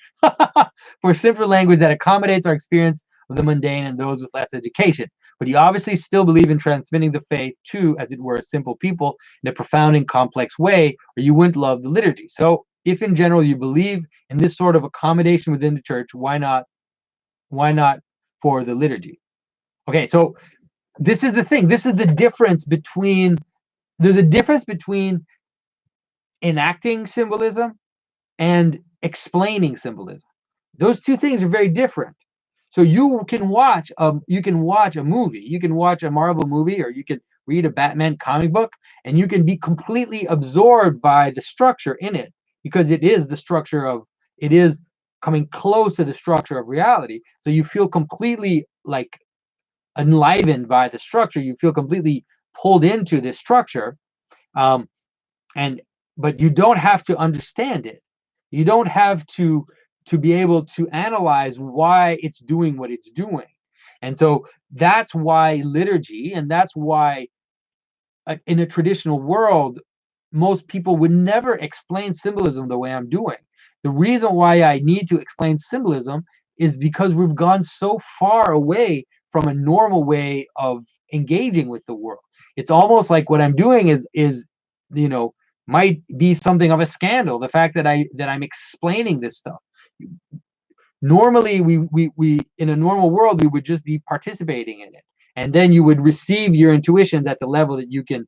For simpler language that accommodates our experience of the mundane and those with less education. But you obviously still believe in transmitting the faith to, as it were, simple people in a profound and complex way, or you wouldn't love the liturgy. So if in general you believe in this sort of accommodation within the church, why not for the liturgy? Okay, so this is the thing. This is the difference between, there's a difference between enacting symbolism and explaining symbolism. Those two things are very different. So you can watch a movie, you can watch a Marvel movie, or you can read a Batman comic book, and you can be completely absorbed by the structure in it, because it is coming close to the structure of reality. So you feel completely like enlivened by the structure. You feel completely pulled into this structure, but you don't have to understand it. You don't have to to be able to analyze why it's doing what it's doing. And so that's why liturgy, and that's why in a traditional world, most people would never explain symbolism the way I'm doing. The reason why I need to explain symbolism is because we've gone so far away from a normal way of engaging with the world. It's almost like what I'm doing is you know might be something of a scandal. The fact that I'm explaining this stuff. Normally, we in a normal world we would just be participating in it, and then you would receive your intuitions at the level that you can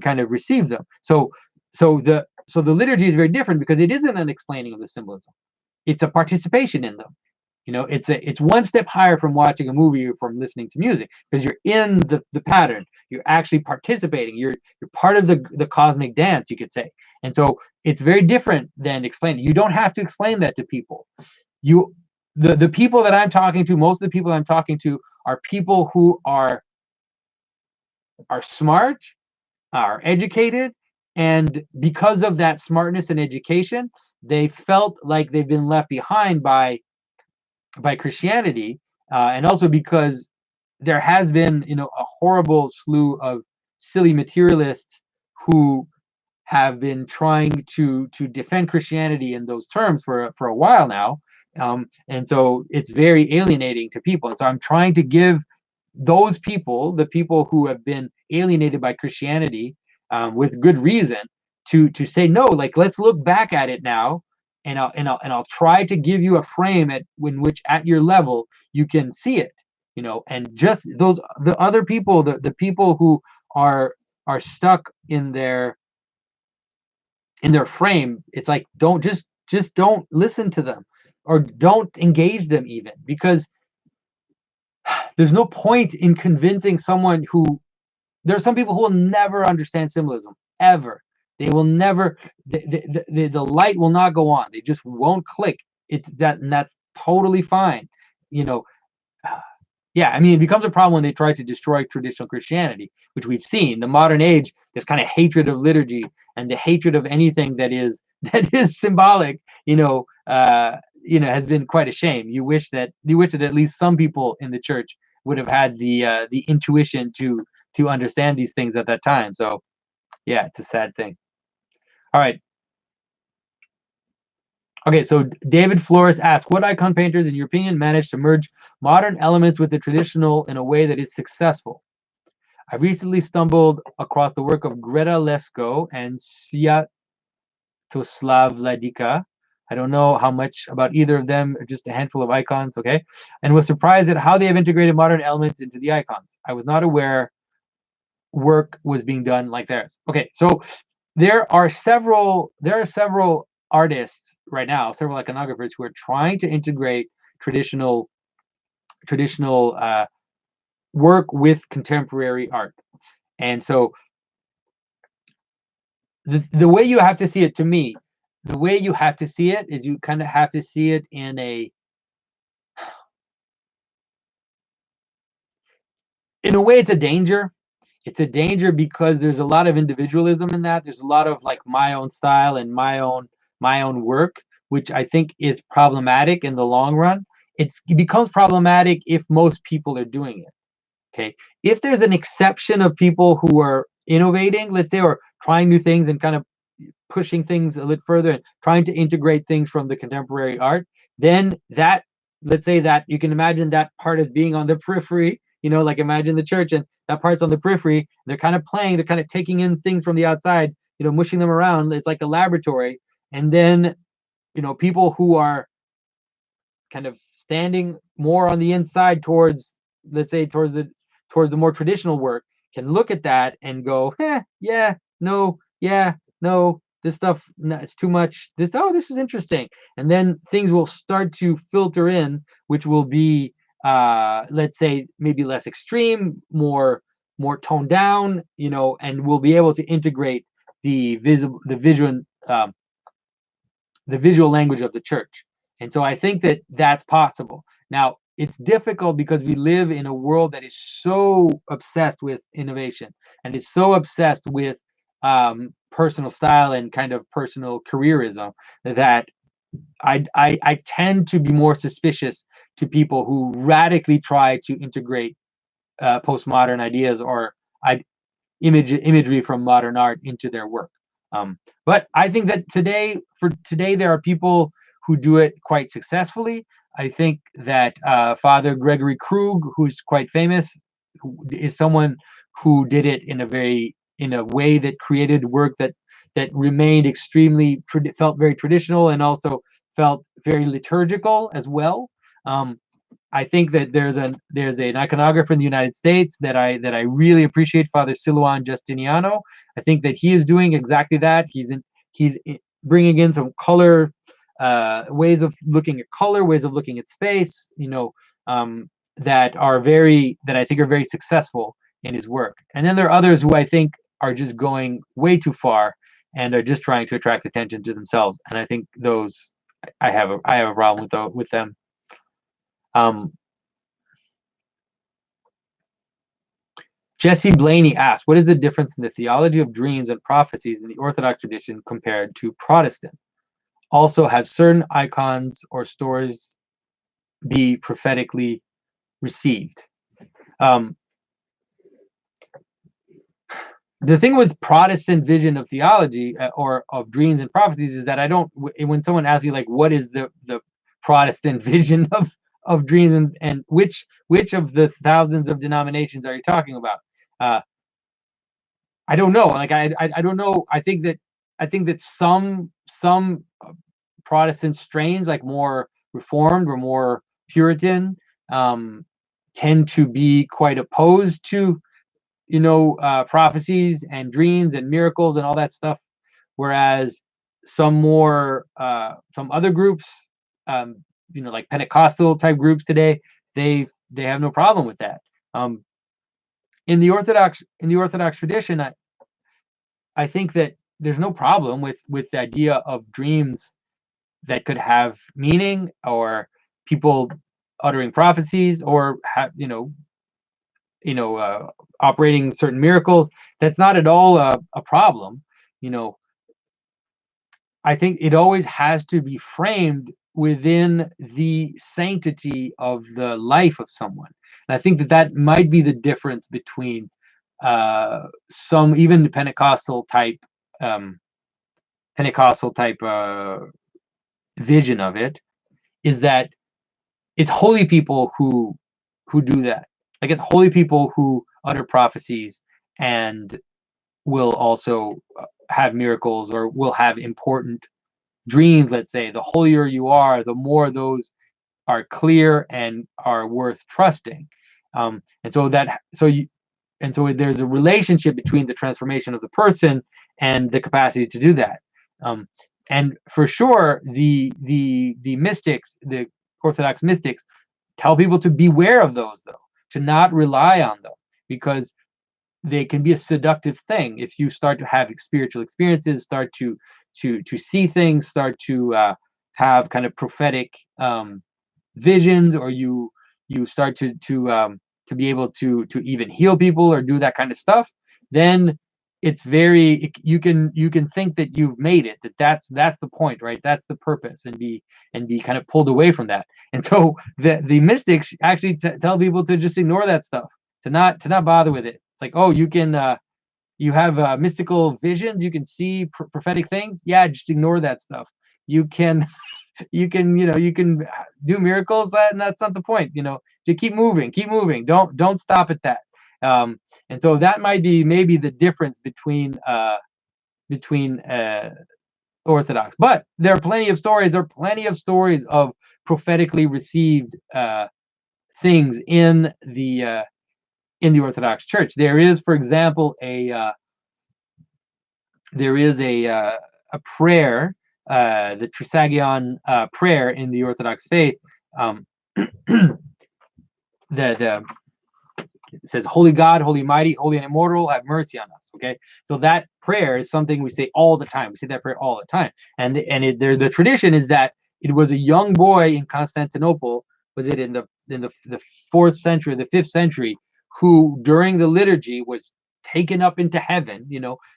kind of receive them. So the liturgy is very different because it isn't an explaining of the symbolism; it's a participation in them. It's one step higher from watching a movie or from listening to music, because you're in the pattern. You're actually participating. You're part of the cosmic dance, you could say. And so it's very different than explaining. You don't have to explain that to people. You the people that I'm talking to, most of the people I'm talking to are people who are smart, are educated, and because of that smartness and education, they felt like they've been left behind by Christianity, and also because there has been, a horrible slew of silly materialists who have been trying to defend Christianity in those terms for a while now, and so it's very alienating to people. And so I'm trying to give those people, the people who have been alienated by Christianity, with good reason, to say no. Like, let's look back at it now, and I'll try to give you a frame in which at your level you can see it. And just the other people, the people who are stuck in their frame, it's like, don't just don't listen to them, or don't engage them even, because there's no point in convincing someone who there are some people who will never understand symbolism ever. They will never, the light will not go on. They just won't click. And that's totally fine. You know, yeah, I mean, it becomes a problem when they try to destroy traditional Christianity, which we've seen. The modern age, this kind of hatred of liturgy and the hatred of anything that is that is symbolic, has been quite a shame. You wish that at least some people in the church would have had the intuition to understand these things at that time. So, yeah, it's a sad thing. All right. Okay, so David Flores asks, what icon painters, in your opinion, manage to merge modern elements with the traditional in a way that is successful? I recently stumbled across the work of Greta Lesko and Sviatoslav Ladika. I don't know how much about either of them, just a handful of icons, okay? And was surprised at how they have integrated modern elements into the icons. I was not aware work was being done like theirs. Okay, so there are several artists right now, several iconographers who are trying to integrate traditional work with contemporary art. And so the way you have to see it, to me, the way you have to see it is you kind of have to see it in a way. It's a danger. It's a danger because there's a lot of individualism in that. There's a lot of like my own style and my own work, which I think is problematic in the long run. It becomes problematic if most people are doing it. Okay, if there's an exception of people who are innovating, let's say, or trying new things and kind of pushing things a little further and trying to integrate things from the contemporary art, then that, let's say that you can imagine that part as being on the periphery, like imagine the church and that part's on the periphery. They're kind of playing, they're kind of taking in things from the outside, mushing them around. It's like a laboratory. And then, people who are kind of standing more on the inside towards, let's say, towards the more traditional work, can look at that and go, yeah, no, yeah, no, this stuff, no, it's too much. This is interesting. And then things will start to filter in, which will be, let's say, maybe less extreme, more toned down, and we'll be able to integrate the visual language of the church. And so I think that that's possible. Now, it's difficult because we live in a world that is so obsessed with innovation and is so obsessed with personal style and kind of personal careerism that I tend to be more suspicious to people who radically try to integrate postmodern ideas or I, imagery from modern art into their work. But I think that today there are people who do it quite successfully. I think that Father Gregory Krug, who's quite famous, who is someone who did it in a way that created work that remained extremely felt very traditional and also felt very liturgical as well. Um, I think that there's an iconographer in the United States that I really appreciate, Father Silouan Justiniano. I think that he is doing exactly that. He's bringing in some color, ways of looking at color, ways of looking at space. That I think are very successful in his work. And then there are others who I think are just going way too far and are just trying to attract attention to themselves. And I think those I have a problem with them. Um, Jesse Blaney asked, what is the difference in the theology of dreams and prophecies in the Orthodox tradition compared to Protestant? Also, have certain icons or stories be prophetically received? Um, the thing with Protestant vision of theology or of dreams and prophecies is that when someone asks me, like, what is the Protestant vision of dreams and which of the thousands of denominations are you talking about? I don't know. Like I don't know. I think that some Protestant strains, like more Reformed or more Puritan, tend to be quite opposed to prophecies and dreams and miracles and all that stuff, whereas some other groups, like Pentecostal type groups today, they have no problem with that. In the Orthodox tradition, I think that there's no problem with the idea of dreams that could have meaning, or people uttering prophecies, or operating certain miracles. That's not at all a problem. You know, I think it always has to be framed within the sanctity of the life of someone. And I think that might be the difference between some even um, Pentecostal type vision of it, is that it's holy people who do that. Like, it's holy people who utter prophecies and will also have miracles or will have important dreams. Let's say the holier you are, the more those are clear and are worth trusting. And so that so you and so there's a relationship between the transformation of the person and the capacity to do that. Um, and for sure, the mystics, the Orthodox mystics, tell people to beware of those, though, to not rely on them, because they can be a seductive thing if you start to have spiritual experiences, start to see things, start to have kind of prophetic visions, or you start to be able to even heal people or do that kind of stuff. Then you can think that you've made it, that's the point, right? That's the purpose, and be kind of pulled away from that. And so the mystics actually tell people to just ignore that stuff, to not bother with it. It's like, oh, you have mystical visions, you can see prophetic things, yeah, just ignore that stuff. You can you can do miracles, and that's not the point. To keep moving, don't stop at that. And so that might be maybe the difference between Orthodox. But there are plenty of stories of prophetically received things in the Orthodox Church. There is, for example, a prayer, the Trisagion prayer in the Orthodox faith, that it says, "Holy God, holy mighty, holy and immortal, have mercy on us." Okay, so that prayer is something we say all the time. We say that prayer all the time, and the tradition is that it was a young boy in Constantinople, was it in the 4th century, the 5th century, who during the liturgy was taken up into heaven,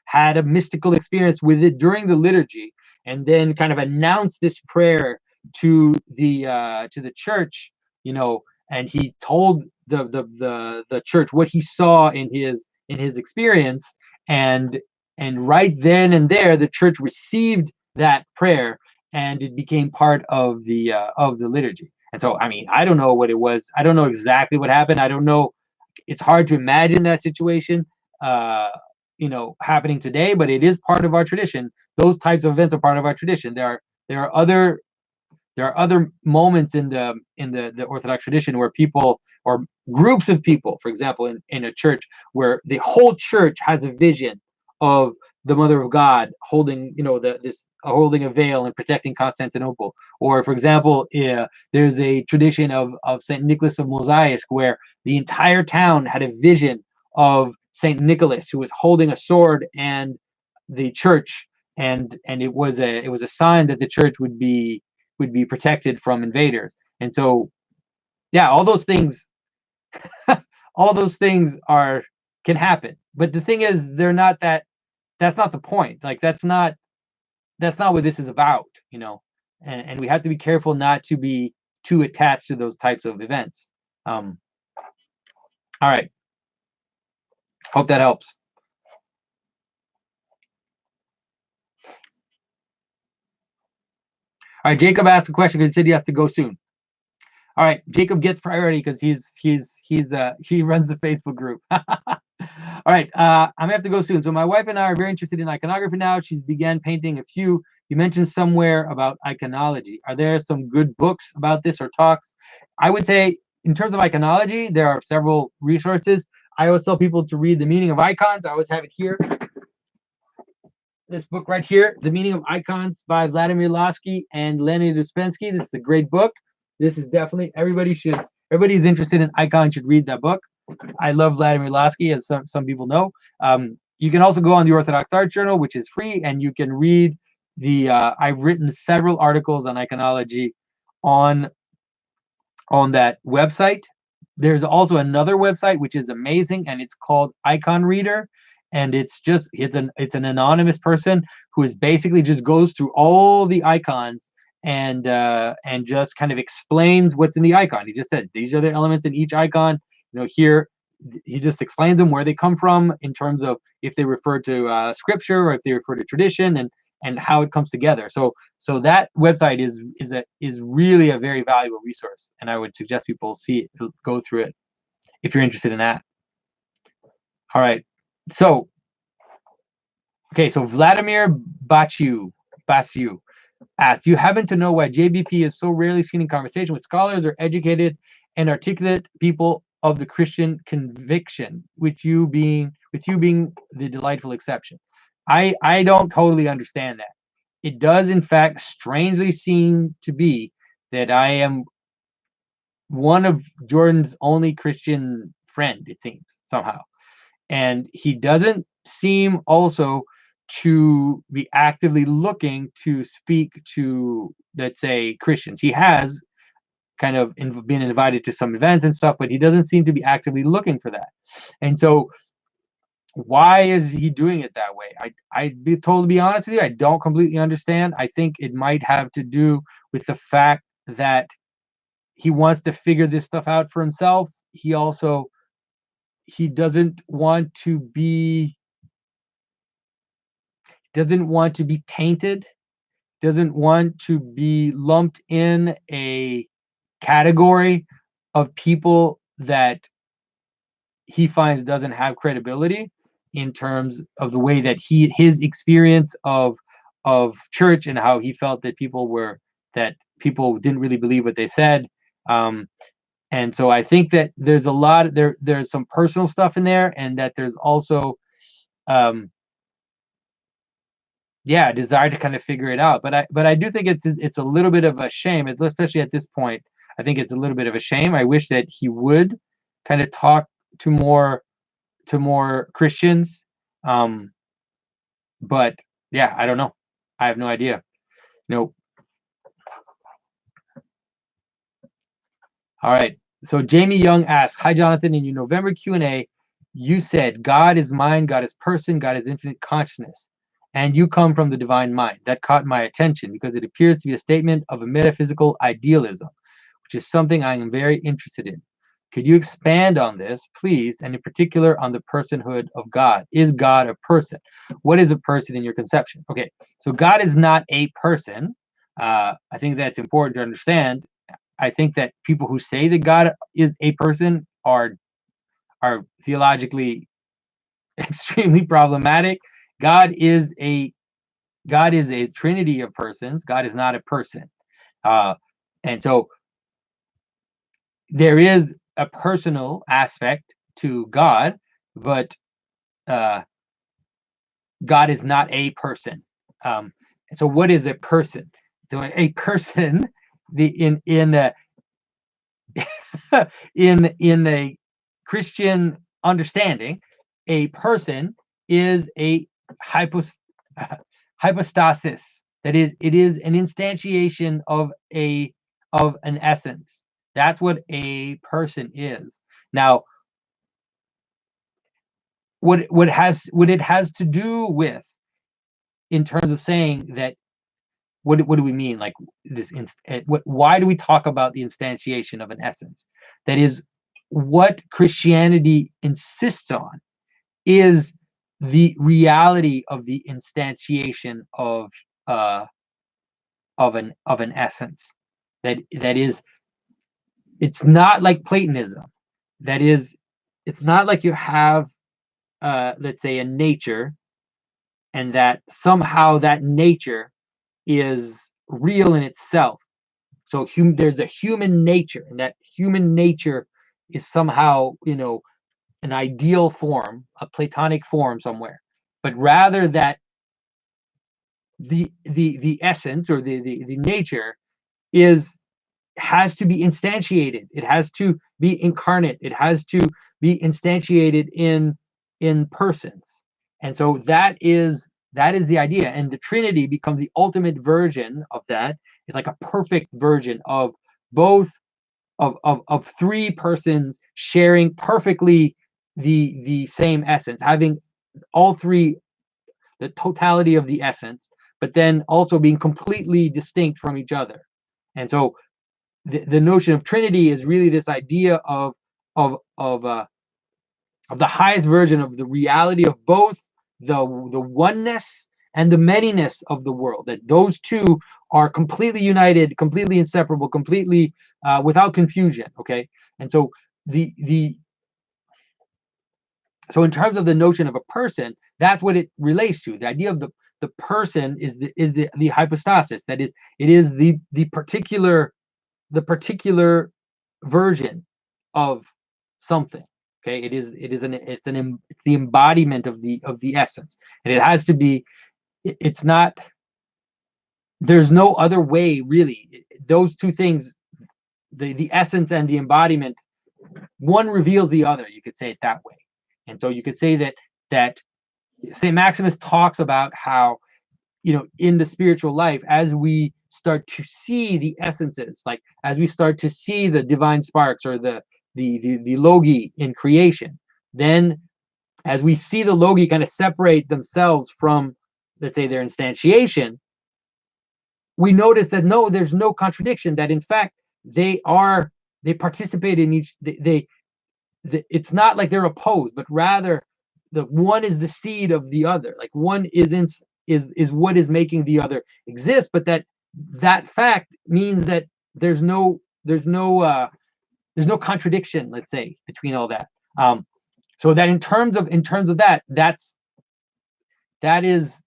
had a mystical experience with it during the liturgy, and then kind of announce this prayer to the church, you know, and he told the church what he saw in his experience, and right then and there the church received that prayer, and it became part of the liturgy. And so, I mean, I don't know what it was. I don't know exactly what happened. I don't know. It's hard to imagine that situation, uh, happening today, but it is part of our tradition. Those types of events are part of our tradition. There are other moments in the Orthodox tradition where people, or groups of people, for example, in a church, where the whole church has a vision of the Mother of God holding, holding a veil and protecting Constantinople. Or, for example, there's a tradition of Saint Nicholas of Mosaic, where the entire town had a vision of Saint Nicholas, who was holding a sword and the church, and it was a sign that the church would be protected from invaders. And so, yeah, all those things are can happen. But the thing is, they're not that. That's not the point. Like, that's not what this is about, and we have to be careful not to be too attached to those types of events. All right, hope that helps. All right, Jacob asked a question because he said he has to go soon. All right, Jacob gets priority because he runs the Facebook group. All right, I'm gonna have to go soon. So my wife and I are very interested in iconography now. She's began painting a few. You mentioned somewhere about iconology. Are there some good books about this or talks? I would say, in terms of iconology, there are several resources. I always tell people to read The Meaning of Icons. I always have it here. This book right here, The Meaning of Icons by Vladimir Lasky and Leonid Uspensky. This is a great book. This is definitely, everybody who's interested in icons should read that book. I love Vladimir Lasky, as some people know. You can also go on the Orthodox Art Journal, which is free, and you can read I've written several articles on iconology on that website. There's also another website which is amazing, and it's called Icon Reader, and it's an anonymous person who is basically just goes through all the icons and just kind of explains what's in the icon. He just said these are the elements in each icon. Here he just explains them, where they come from, in terms of if they refer to scripture or if they refer to tradition, and how it comes together. So that website is really a very valuable resource, and I would suggest people go through it if you're interested in that. All right. So Vladimir Basiu asked, you happen to know why JBP is so rarely seen in conversation with scholars or educated and articulate people of the Christian conviction, with you being the delightful exception? I don't totally understand that. It does, in fact, strangely seem to be that I am one of Jordan's only Christian friend, it seems, somehow. And he doesn't seem also to be actively looking to speak to, let's say, Christians. He has kind of been invited to some events and stuff, but he doesn't seem to be actively looking for that. And so, why is he doing it that way? I'd be told, to be honest with you, I don't completely understand. I think it might have to do with the fact that he wants to figure this stuff out for himself. He doesn't want to be tainted, doesn't want to be lumped in a category of people that he finds doesn't have credibility in terms of the way that his experience of church, and how he felt that people didn't really believe what they said. And so I think that there's there's some personal stuff in there, and that there's also a desire to kind of figure it out. But I do think it's a little bit of a shame, especially at this point. I think it's a little bit of a shame. I wish that he would kind of talk to more Christians. But yeah, I don't know. I have no idea. Nope. All right. So Jamie Young asks, hi, Jonathan, in your November Q&A, you said God is mind, God is person, God is infinite consciousness. and you come from the divine mind. That caught my attention because it appears to be a statement of a metaphysical idealism, which is something I am very interested in. Could you expand on this, please, and in particular on the personhood of God? Is God a person? What is a person in your conception? Okay, so God is not a person. I think that's important to understand. I think that people who say that God is a person are theologically extremely problematic. God is a God is a trinity of persons. God is not a person, uh, and so there is a personal aspect to God, but uh, God is not a person. And so, what is a person? So, a person, the in in a Christian understanding, a person is a hypos, hypostasis. That is, it is an instantiation of an essence. That's what a person is. Now, what it has to do with in terms of saying that what do we mean like this why do we talk about the instantiation of an essence? That is what Christianity insists on is the reality of the instantiation uh of an essence. That is, it's not like Platonism. That is, it's not like you have let's say a nature, and that somehow that nature is real in itself. So there's a human nature, and that human nature is somehow, an ideal form, a Platonic form somewhere. But rather that the essence or the nature is has to be instantiated. It has to be incarnate. It has to be instantiated in persons. And so that is the idea. And the Trinity becomes the ultimate version of that. It's like a perfect version of both of three persons sharing perfectly the same essence, having all three, the totality of the essence, but then also being completely distinct from each other. And so the notion of Trinity is really this idea of of uh, of the highest version of the reality of both the oneness and the manyness of the world. That those two are completely united, completely inseparable, completely without confusion. Okay, and so the so in terms of the notion of a person, that's what it relates to. The idea of the person is the hypostasis. That is, it is the particular version of something. Okay, it's the embodiment of the essence, and it has to be. It's not. There's no other way, really. Those two things, the essence and the embodiment, one reveals the other. You could say it that way, and so you could say that Saint Maximus talks about how, in the spiritual life, as we start to see the essences, like as we start to see the divine sparks or the logi in creation, then as we see the logi kind of separate themselves from, let's say, their instantiation, we notice that no, there's no contradiction, that in fact they participate in each, it's not like they're opposed, but rather the one is the seed of the other. Like one is what is making the other exist, but that fact means that there's no contradiction, let's say, between all that. So that in terms of that is,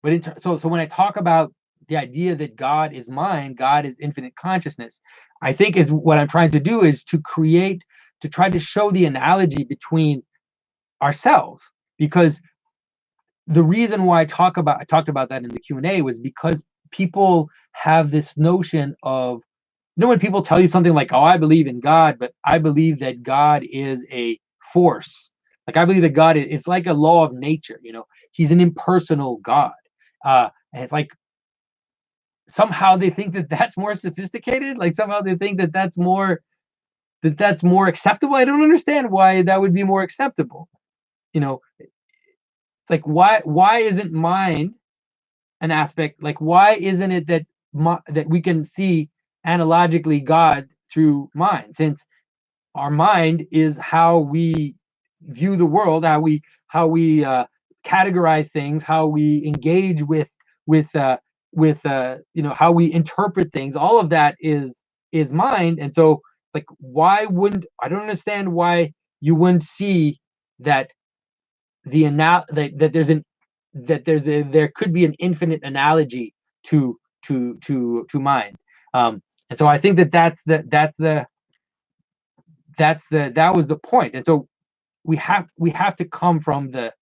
but so when I talk about the idea that God is mind, God is infinite consciousness, I think is what I'm trying to do is to try to show the analogy between ourselves. Because the reason why I talked about that in the Q&A was because people have this notion of, when people tell you something like, oh, I believe in God, but I believe that God is a force. Like I believe that God it's like a law of nature, he's an impersonal God. And it's like, somehow they think that that's more sophisticated. Like somehow they think that that's more acceptable. I don't understand why that would be more acceptable. It's like, why isn't mind an aspect? Like, why isn't it that that we can see analogically God through mind, since our mind is how we view the world, how we categorize things, how we engage with how we interpret things. All of that is mind. And so, like, why wouldn't I don't understand why you wouldn't see that there could be an infinite analogy to mind. And so I think that was the point. And so we have to come from the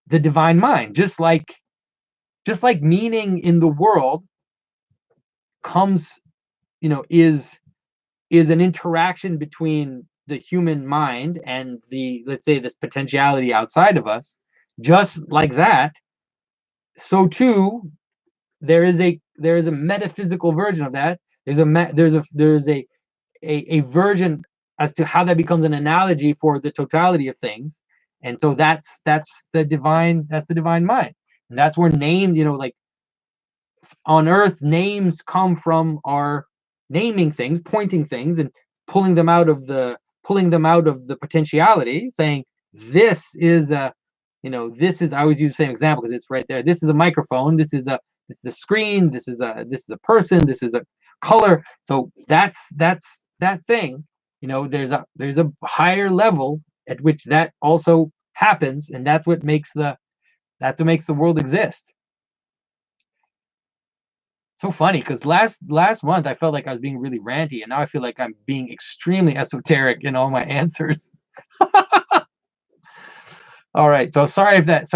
divine mind, just like meaning in the world comes, is an interaction between the human mind and let's say, this potentiality outside of us. Just like that, so too, there is a metaphysical version of that. There's a version as to how that becomes an analogy for the totality of things. And so that's the divine mind. And that's where names, like on earth, names come from our naming things, pointing things, and pulling them out of the potentiality, saying this is I always use the same example because it's right there. This is a microphone, this is a screen, this is a person, this is a color. So that's that thing. There's a higher level at which that also happens, and that's what makes the world exist. So funny, because last month I felt like I was being really ranty, and now I feel like I'm being extremely esoteric in all my answers. All right, so sorry if that's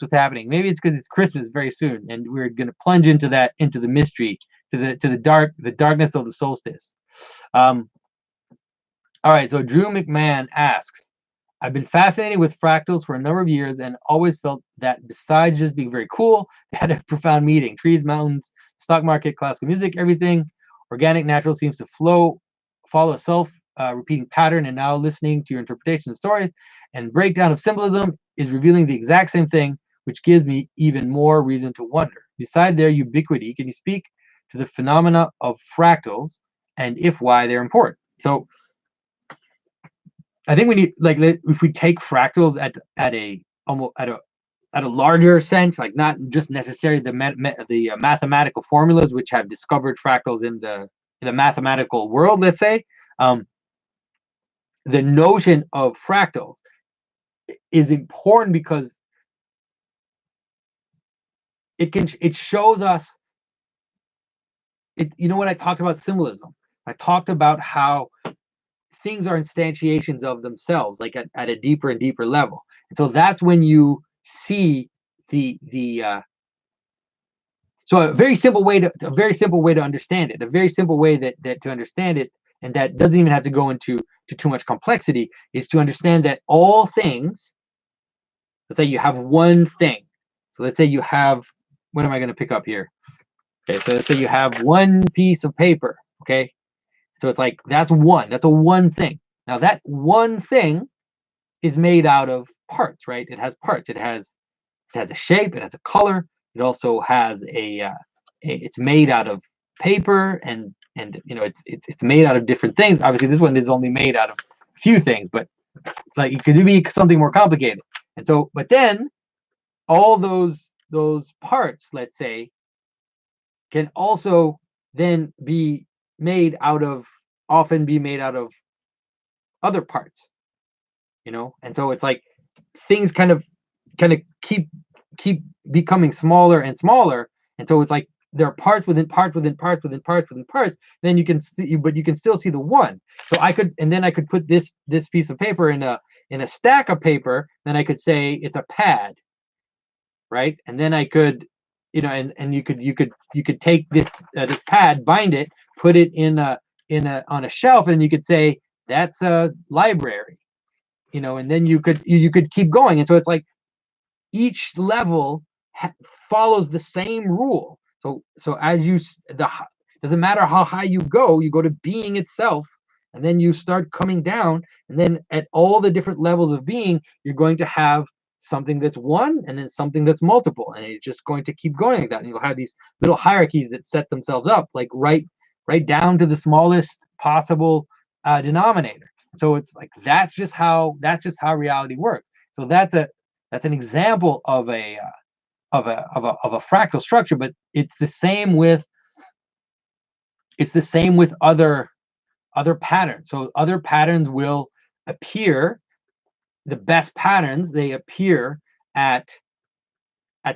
what's happening. Maybe it's because it's Christmas very soon, and we're gonna plunge into the mystery, to the darkness of the solstice. Um, all right, so Drew McMahon asks, I've been fascinated with fractals for a number of years and always felt that besides just being very cool, they had a profound meaning. Trees, mountains, stock market, classical music, everything organic, natural seems to follow a self-repeating pattern. And now listening to your interpretation of stories and breakdown of symbolism is revealing the exact same thing, which gives me even more reason to wonder. Beside their ubiquity, can you speak to the phenomena of fractals and why they're important? So I think we need, like, if we take fractals at a larger sense, like not just necessarily the mathematical formulas which have discovered fractals in the mathematical world, let's say, the notion of fractals is important because it shows us it. When I talked about symbolism, I talked about how things are instantiations of themselves, like at a deeper and deeper level. And so that's when you see so a very simple way to understand it, a very simple way that to understand it, and that doesn't even have to go into too much complexity, is to understand that all things, let's say you have one thing. So let's say you have, what am I going to pick up here? Okay, so let's say you have one piece of paper. Okay, so it's like that's a one thing. Now that one thing is made out of parts, right? It has parts. It has a shape. It has a color. It also has it's made out of paper, and it's made out of different things. Obviously, this one is only made out of a few things, but like it could be something more complicated. And so, but then all those parts, let's say, can also then often be made out of other parts, and so it's like things kind of keep becoming smaller and smaller. And so it's like there are parts within parts within parts within parts within parts. Then you can still see the one. So I could put this piece of paper in a stack of paper. Then I could say it's a pad, right? And then I could, and you could take this pad, bind it, put it on a shelf, and you could say that's a library, and then you could keep going. And so it's like each level follows the same rule. So as doesn't matter how high you go to being itself, and then you start coming down, and then at all the different levels of being, you're going to have something that's one, and then something that's multiple, and it's just going to keep going like that. And you'll have these little hierarchies that set themselves up, like right down to the smallest possible denominator. So it's like that's just how reality works. So that's an example of a fractal structure, but it's the same with other patterns. So other patterns will appear. The best patterns, they appear at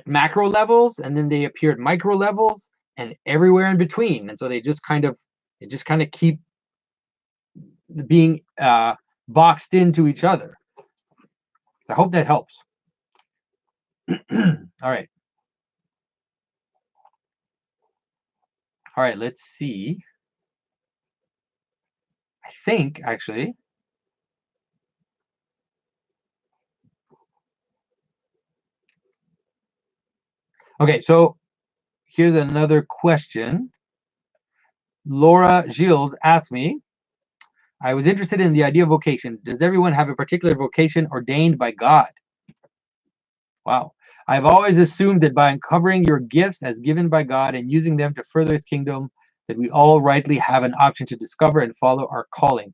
macro levels, and then they appear at micro levels, and everywhere in between. And so they just kind of keep being boxed into each other. I hope that helps. All right. All right, let's see. I think, actually. Okay, so here's another question. Laura Gilles asked me, I was interested in the idea of vocation. Does everyone have a particular vocation ordained by God? Wow. I've always assumed that by uncovering your gifts as given by God and using them to further his kingdom, that we all rightly have an option to discover and follow our calling.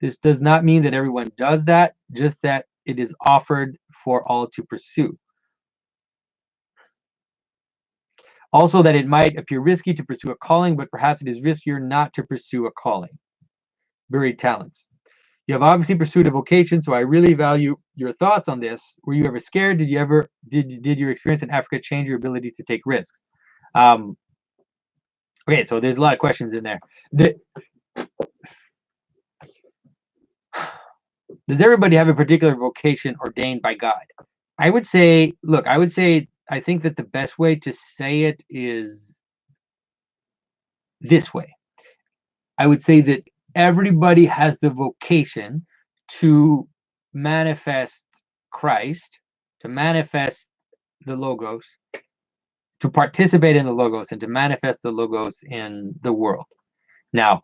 This does not mean that everyone does that, just that it is offered for all to pursue. Also, that it might appear risky to pursue a calling, but perhaps it is riskier not to pursue a calling. Buried talents. You have obviously pursued a vocation, so I really value your thoughts on this. Were you ever scared? Did your experience in Africa change your ability to take risks? Okay, so there's a lot of questions in there. Does everybody have a particular vocation ordained by God? I would say, I think that the best way to say it is this way. I would say that everybody has the vocation to manifest Christ, to manifest the Logos, to participate in the Logos, and to manifest the Logos in the world. Now,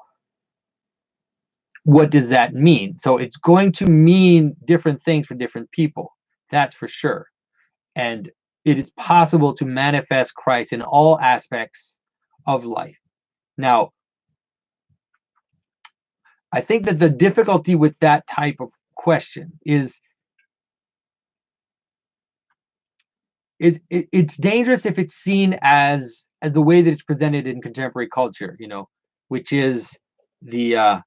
what does that mean? So it's going to mean different things for different people. That's for sure. And it is possible to manifest Christ in all aspects of life. Now, I think that the difficulty with that type of question is it's dangerous if it's seen as the way that it's presented in contemporary culture, which is the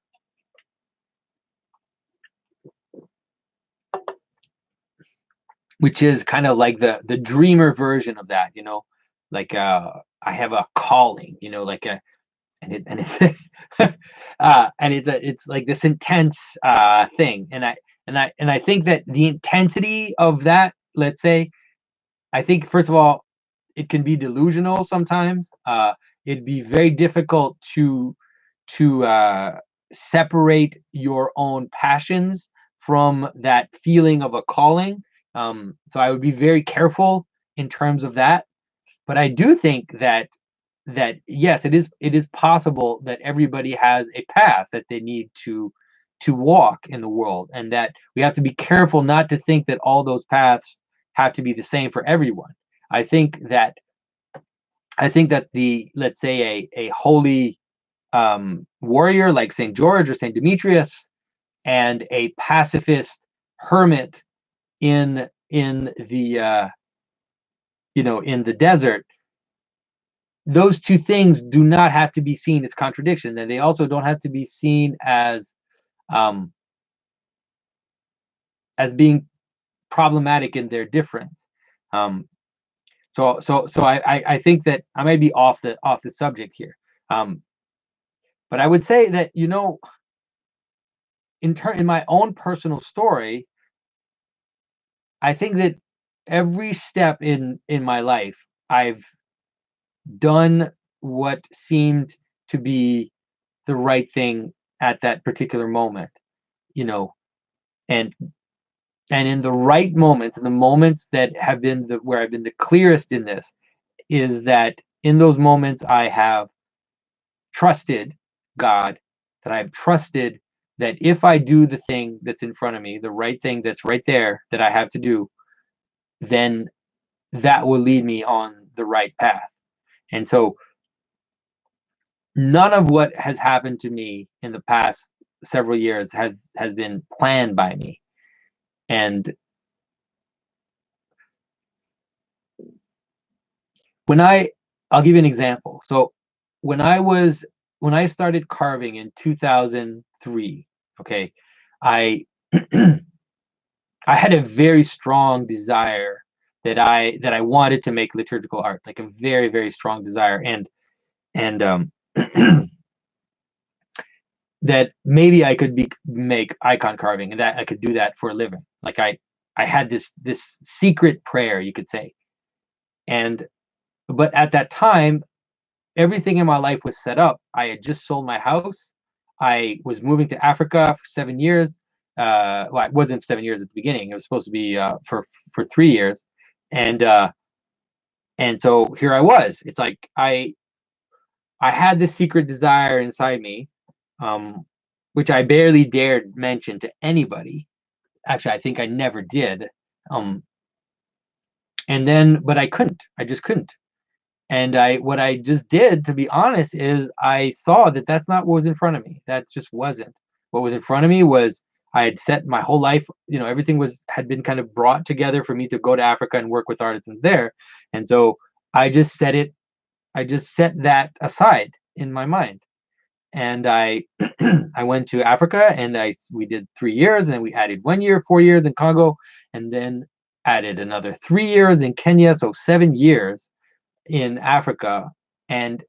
which is kind of like the dreamer version of that, like I have a calling, like a and it's like this intense thing, and I think that the intensity of that, let's say, I think first of all, it can be delusional sometimes. It'd be very difficult to separate your own passions from that feeling of a calling. So I would be very careful in terms of that. But I do think that yes, it is possible that everybody has a path that they need to walk in the world, and that we have to be careful not to think that all those paths have to be the same for everyone. I think that the, let's say, a holy warrior like St. George or St. Demetrius, and a pacifist hermit in the in the desert, those two things do not have to be seen as contradiction, and they also don't have to be seen as being problematic in their difference. So I think that I may be off the subject here, but I would say that in my own personal story, I think that every step in my life, I've done what seemed to be the right thing at that particular moment, and in the right moments, and the moments that have been where I've been the clearest in this, is that in those moments I have trusted God, that I've trusted that if I do the thing that's in front of me, the right thing that's right there that I have to do, then that will lead me on the right path. And so none of what has happened to me in the past several years has been planned by me. And I'll give you an example. So when I started carving in 2003, okay, I I had a very strong desire that I wanted to make liturgical art, like a very, very strong desire. And that maybe I could make icon carving, and that I could do that for a living. Like I had this secret prayer, you could say. And but at that time, everything in my life was set up. I had just sold my house. I was moving to Africa for 7 years. Well, it wasn't 7 years at the beginning. It was supposed to be for 3 years, and and so here I was. It's like I had this secret desire inside me, um, which I barely dared mention to anybody. Actually, I think I never did. Um, and then, but I couldn't. I just couldn't. And what I just did, to be honest, is I saw that that's not what was in front of me. That just wasn't. What was in front of me was I had set my whole life, everything had been kind of brought together for me to go to Africa and work with artisans there. And so I just I just set that aside in my mind. And I I went to Africa, and we did 3 years, and we added 1 year, 4 years in Congo, and then added another 3 years in Kenya, so 7 years in Africa. And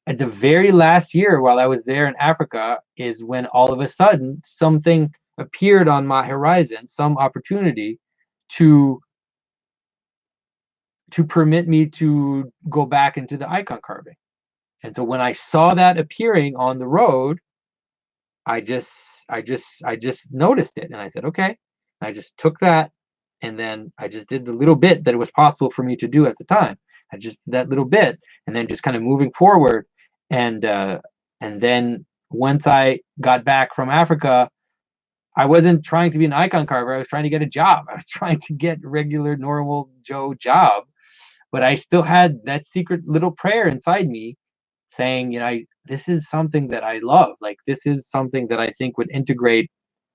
at the very last year while I was there in Africa is when all of a sudden something appeared on my horizon, some opportunity to permit me to go back into the icon carving. And so when I saw that appearing on the road, I just noticed it, and I said, okay. And I just took that, and then I just did the little bit that it was possible for me to do at the time. I just did that little bit, and then just kind of moving forward. And then once I got back from Africa, I wasn't trying to be an icon carver. I was trying to get a job. I was trying to get a regular, normal Joe job, but I still had that secret little prayer inside me saying, this is something that I love. Like, this is something that I think would integrate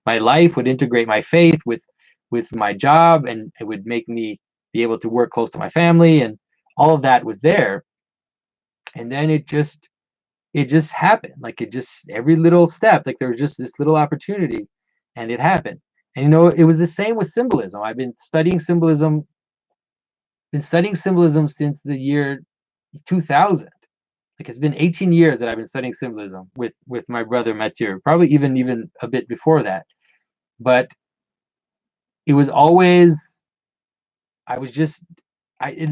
my life, would integrate my faith with my job, and it would make me be able to work close to my family, and all of that was there. And then it just happened. Like, it just, every little step, like there was just this little opportunity, and it happened. And it was the same with symbolism. I've been studying symbolism since the year 2000. Like, it's been 18 years that I've been studying symbolism with my brother Mathieu, probably even a bit before that. But it was always, I was just,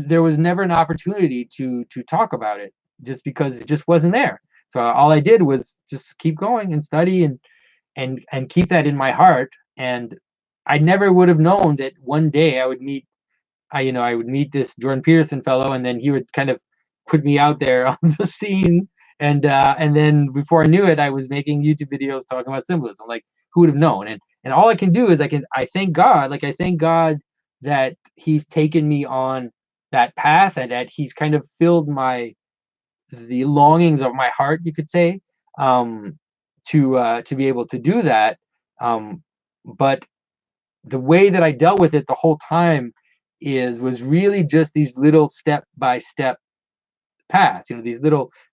there was never an opportunity to talk about it, just because it just wasn't there. So all I did was just keep going and study, and keep that in my heart. And I never would have known that one day I would meet I would meet this Jordan Peterson fellow, and then he would kind of put me out there on the scene. And then before I knew it, I was making YouTube videos talking about symbolism. Like, who would have known? And all I can do is I thank God. Like, I thank God that He's taken me on that path, and that He's kind of filled the longings of my heart, you could say, um, to be able to do that. But the way that I dealt with it the whole time was really just these little step by step paths.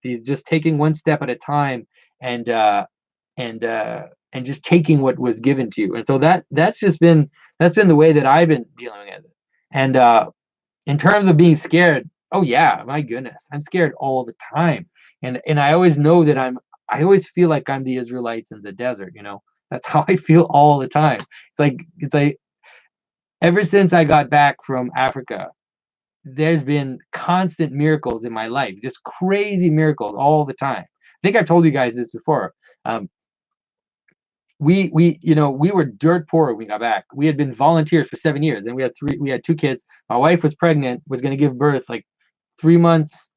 These just taking one step at a time, and and just taking what was given to you. And so that's been the way that I've been dealing with it. And in terms of being scared, oh yeah, my goodness, I'm scared all the time. And I always know that I always feel like I'm the Israelites in the desert. That's how I feel all the time. It's like ever since I got back from Africa, there's been constant miracles in my life, just crazy miracles all the time. I think I've told you guys this before. Um, we were dirt poor when we got back. We had been volunteers for 7 years, and we had two kids. My wife was pregnant, was going to give birth like 3 months.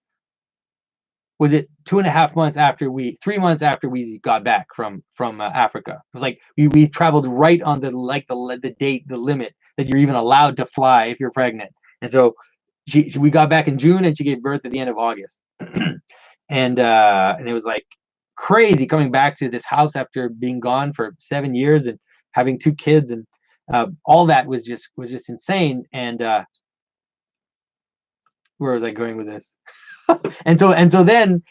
Was it 2.5 months after 3 months after we got back from Africa? It was like we traveled right on the date, the limit that you're even allowed to fly if you're pregnant. And so we got back in June, and she gave birth at the end of August. And it was like crazy coming back to this house after being gone for 7 years and having 2 kids, and all that was just insane. And where was I going with this? and so then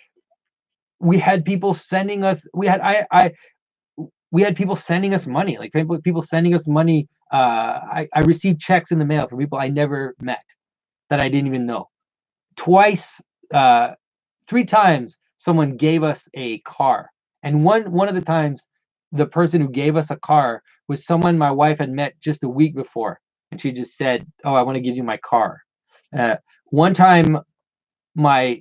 we had people sending us. We had people sending us money, like people sending us money. I received checks in the mail from people I never met, that I didn't even know. Twice, 3 times, someone gave us a car, and one of the times, the person who gave us a car was someone my wife had met just a week before, and she just said, "Oh, I want to give you my car." One time, my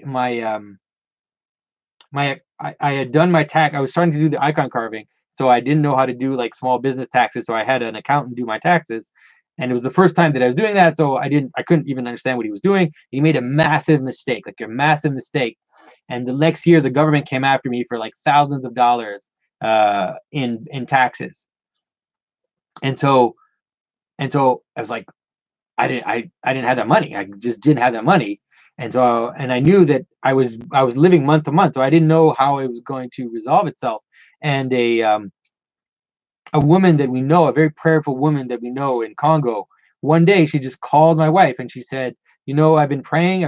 I had done my tax. I was starting to do the icon carving, so I didn't know how to do like small business taxes. So I had an accountant do my taxes, and it was the first time that I was doing that. So I couldn't even understand what he was doing. He made a massive mistake, like a massive mistake. And the next year, the government came after me for like thousands of dollars in taxes. And so I was like, I didn't have that money. I just didn't have that money. And I knew that I was living month to month, so I didn't know how it was going to resolve itself. And a woman that we know, a very prayerful woman that we know in Congo, one day she just called my wife and she said, I've been praying,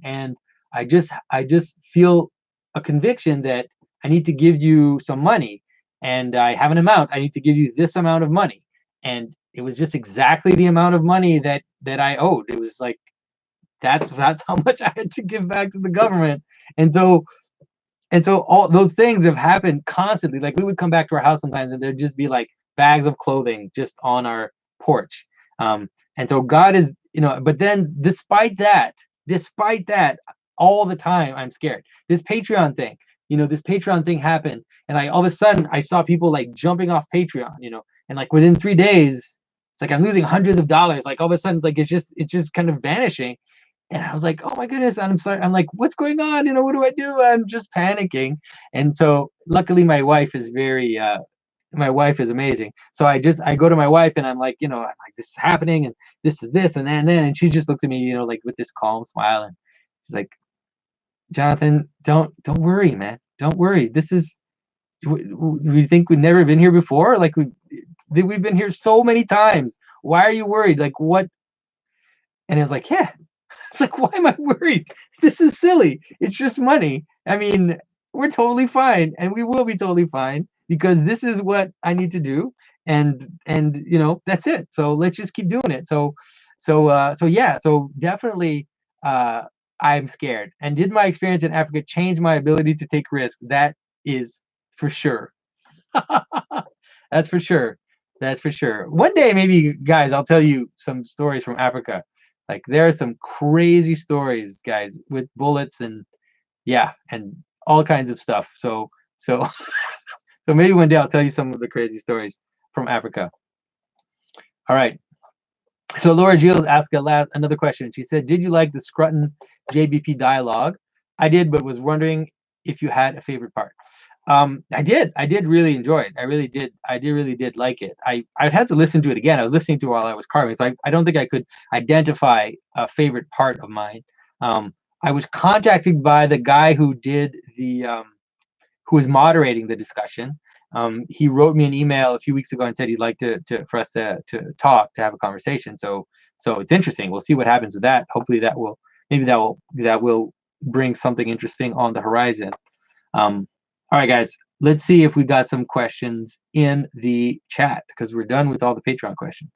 and I just feel a conviction that I need to give you some money, and I have an amount. I need to give you this amount of money." And it was just exactly the amount of money that I owed. It was like, that's how much I had to give back to the government. And so all those things have happened constantly. Like, we would come back to our house sometimes and there'd just be like bags of clothing just on our porch. And so God is, but then despite that, all the time I'm scared. This Patreon thing happened, and all of a sudden I saw people like jumping off Patreon, and like within 3 days, it's like I'm losing hundreds of dollars. Like all of a sudden, like it's just kind of vanishing. And I was like, "Oh my goodness!" I'm sorry. I'm like, "What's going on? What do I do?" I'm just panicking. And so, luckily, my wife is amazing. So I go to my wife and I'm like, I'm like, "This is happening, and this is this, and then," and she just looked at me, like with this calm smile, and she's like, "Jonathan, don't worry, man. Don't worry. This is. We think we've never been here before. Like we've been here so many times. Why are you worried? Like what?" And I was like, "Yeah." It's like, why am I worried? This is silly. It's just money. I mean, we're totally fine, and we will be totally fine, because this is what I need to do, and that's it. So let's just keep doing it. So yeah. So definitely, I'm scared. And did my experience in Africa change my ability to take risks? That is for sure. That's for sure. That's for sure. One day, maybe, guys, I'll tell you some stories from Africa. Like, there are some crazy stories, guys, with bullets and and all kinds of stuff. So so maybe one day I'll tell you some of the crazy stories from Africa. All right. So Laura Gilles asked another question. She said, "Did you like the Scruton JBP dialogue?" I did, but was wondering if you had a favorite part. I did really enjoy it. I really did like it. I'd have to listen to it again. I was listening to it while I was carving, so I don't think I could identify a favorite part of mine. I was contacted by the guy who did who was moderating the discussion. He wrote me an email a few weeks ago and said he'd like for us to talk, to have a conversation. So it's interesting. We'll see what happens with that. Hopefully that will bring something interesting on the horizon. All right, guys, let's see if we got some questions in the chat, because we're done with all the Patreon questions.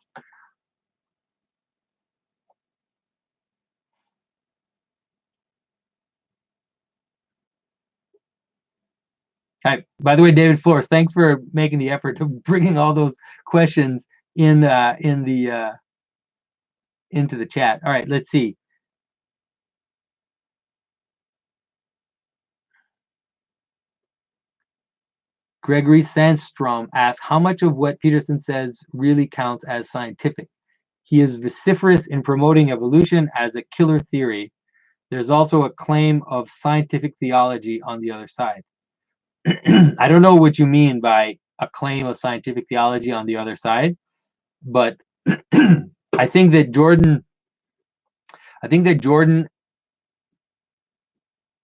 Hi, by the way, David Flores, thanks for making the effort of bringing all those questions into the chat. All right, let's see. Gregory Sandstrom asks, "How much of what Peterson says really counts as scientific? He is vociferous in promoting evolution as a killer theory. There's also a claim of scientific theology on the other side." I don't know what you mean by a claim of scientific theology on the other side, but I think that Jordan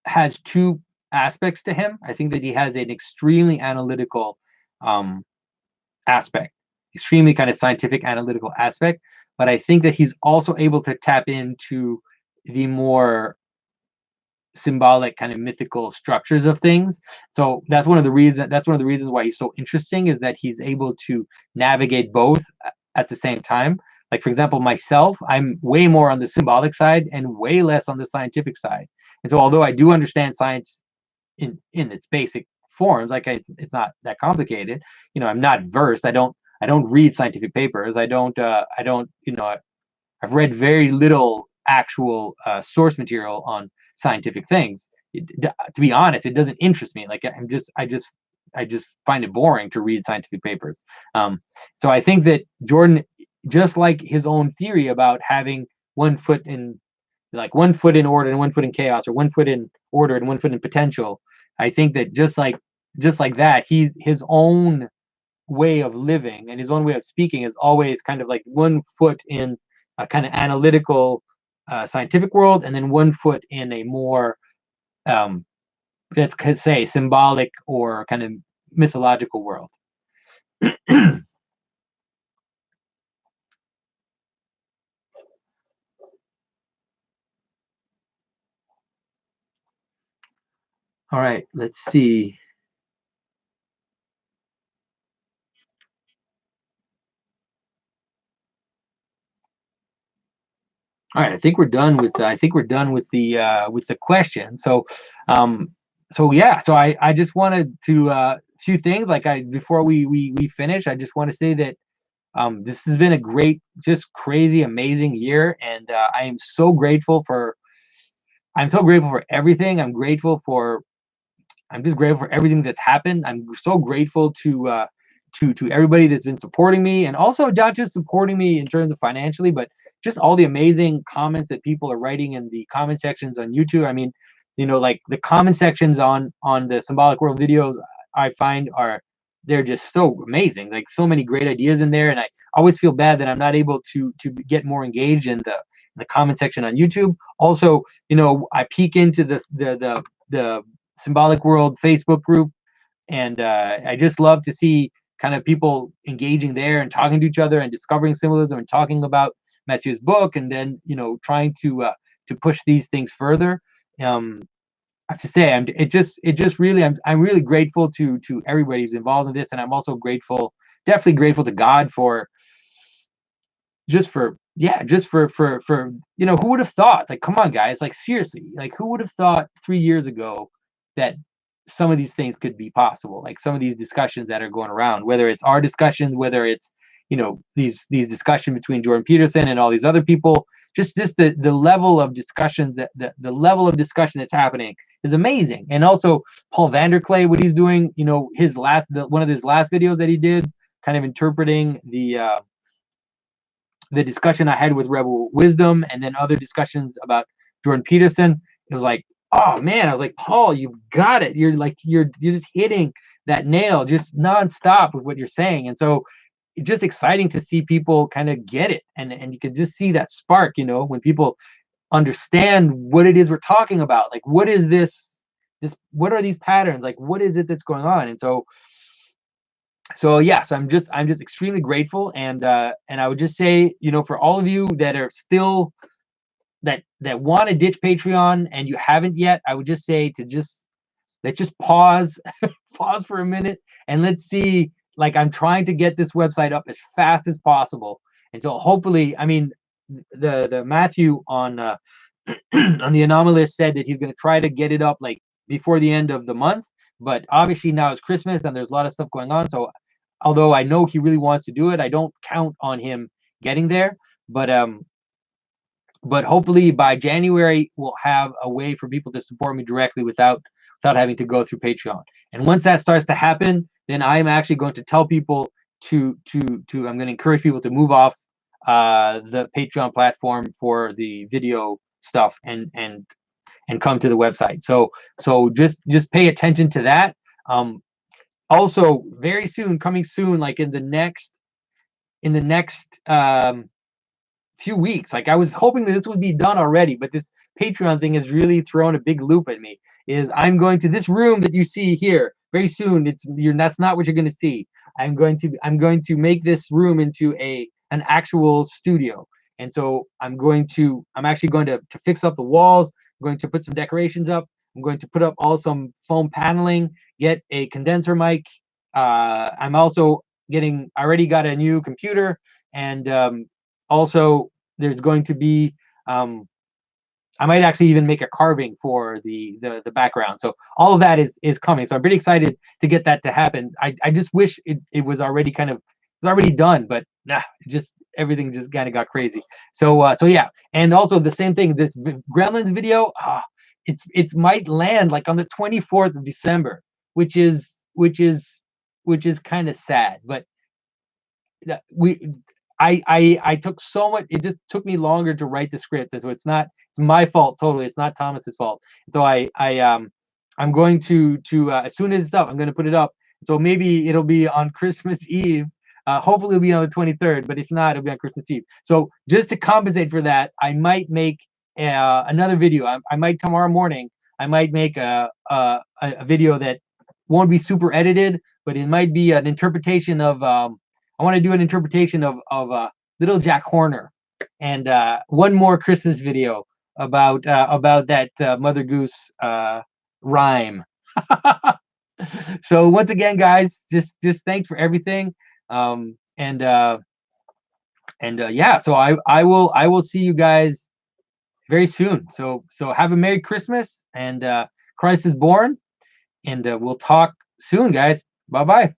has two aspects to him. I think that he has an extremely analytical um, aspect, extremely kind of scientific analytical aspect. But I think that he's also able to tap into the more symbolic kind of mythical structures of things. So that's one of the reasons why he's so interesting, is that he's able to navigate both at the same time. Like, for example, myself, I'm way more on the symbolic side and way less on the scientific side. And so although I do understand science in its basic forms, like it's not that complicated, I'm not versed. I don't read scientific papers. I don't I've read very little actual source material on scientific things. To be honest, it doesn't interest me. Like, I just find it boring to read scientific papers. So I think that Jordan, just like his own theory about having one foot in, like, 1 foot in order and 1 foot in chaos, or 1 foot in order and 1 foot in potential. I think that just like that, he's his own way of living and his own way of speaking is always kind of like 1 foot in a kind of analytical, scientific world, and then 1 foot in a more, um, let's say, symbolic or kind of mythological world. All right, let's see. All right, I think we're done with the question. So yeah, so I just wanted to, few things, like, I before we finish, I just want to say that this has been a great, just crazy, amazing year, and I'm so grateful for everything. I'm just grateful for everything that's happened. I'm so grateful to everybody that's been supporting me, and also not just supporting me in terms of financially, but just all the amazing comments that people are writing in the comment sections on YouTube. I mean, like, the comment sections on the Symbolic World videos, I find they're just so amazing. Like, so many great ideas in there, and I always feel bad that I'm not able to get more engaged in the comment section on YouTube. Also, I peek into the Symbolic World Facebook group, and I just love to see kind of people engaging there and talking to each other and discovering symbolism and talking about Matthew's book, and then trying to push these things further. I have to say, it just really, I'm really grateful to everybody who's involved in this, and I'm also definitely grateful to God for just for yeah, just for who would have thought? Like, come on, guys, like, seriously, like, who would have thought 3 years ago that some of these things could be possible? Like, some of these discussions that are going around, whether it's our discussions, whether it's these discussion between Jordan Peterson and all these other people, just the level of discussion, the level of discussion that's happening is amazing. And also Paul Vanderklay, what he's doing, one of his last videos that he did, kind of interpreting the discussion I had with Rebel Wisdom, and then other discussions about Jordan Peterson. It was like, oh man, I was like, Paul, you've got it. You're just hitting that nail just nonstop with what you're saying. And so it's just exciting to see people kind of get it. And you can just see that spark, when people understand what it is we're talking about. Like, what is what are these patterns? Like, what is it that's going on? And so yes, I'm just extremely grateful, and I would just say, for all of you that are still that want to ditch Patreon and you haven't yet, I would just say let's just pause pause for a minute, and let's see. Like, I'm trying to get this website up as fast as possible, and so hopefully, I mean, the Matthew on on the Anomalist said that he's going to try to get it up, like, before the end of the month. But obviously now it's Christmas and there's a lot of stuff going on. So although I know he really wants to do it, I don't count on him getting there. But hopefully by January we'll have a way for people to support me directly without having to go through Patreon. And once that starts to happen, then I'm actually going to tell people I'm going to encourage people to move off the Patreon platform for the video stuff, and come to the website. So just pay attention to that. Also, very soon, coming soon, like in the next in the next few weeks. Like I was hoping that this would be done already, but this Patreon thing has really thrown a big loop at me. Is I'm going to this room that you see here very soon. That's not what you're going to see. I'm going to make this room into an actual studio. And so I'm actually going to fix up the walls. I'm going to put some decorations up. I'm going to put up some foam paneling, get a condenser mic. I'm also I already got a new computer, and also there's going to be I might actually even make a carving for the background. So all of that is coming. So I'm pretty excited to get that to happen. I just wish it was already it's already done, but nah, everything just kind of got crazy. So yeah, and also the same thing. This Gremlins video, it might land like on the 24th of December, which is kind of sad. But I took so much. It just took me longer to write the script, and so it's my fault totally. It's not Thomas's fault. So I'm going to as soon as it's up, I'm going to put it up. So maybe it'll be on Christmas Eve. Hopefully it'll be on the 23rd, but if not, it'll be on Christmas Eve. So just to compensate for that, I might make another video. I might tomorrow morning. I might make a video that won't be super edited, but it might be an interpretation of I want to do an interpretation of Little Jack Horner, and one more Christmas video about that Mother Goose rhyme. So once again, guys, just thanks for everything, and yeah. So I will see you guys very soon. So have a Merry Christmas, and Christ is born, and we'll talk soon, guys. Bye bye.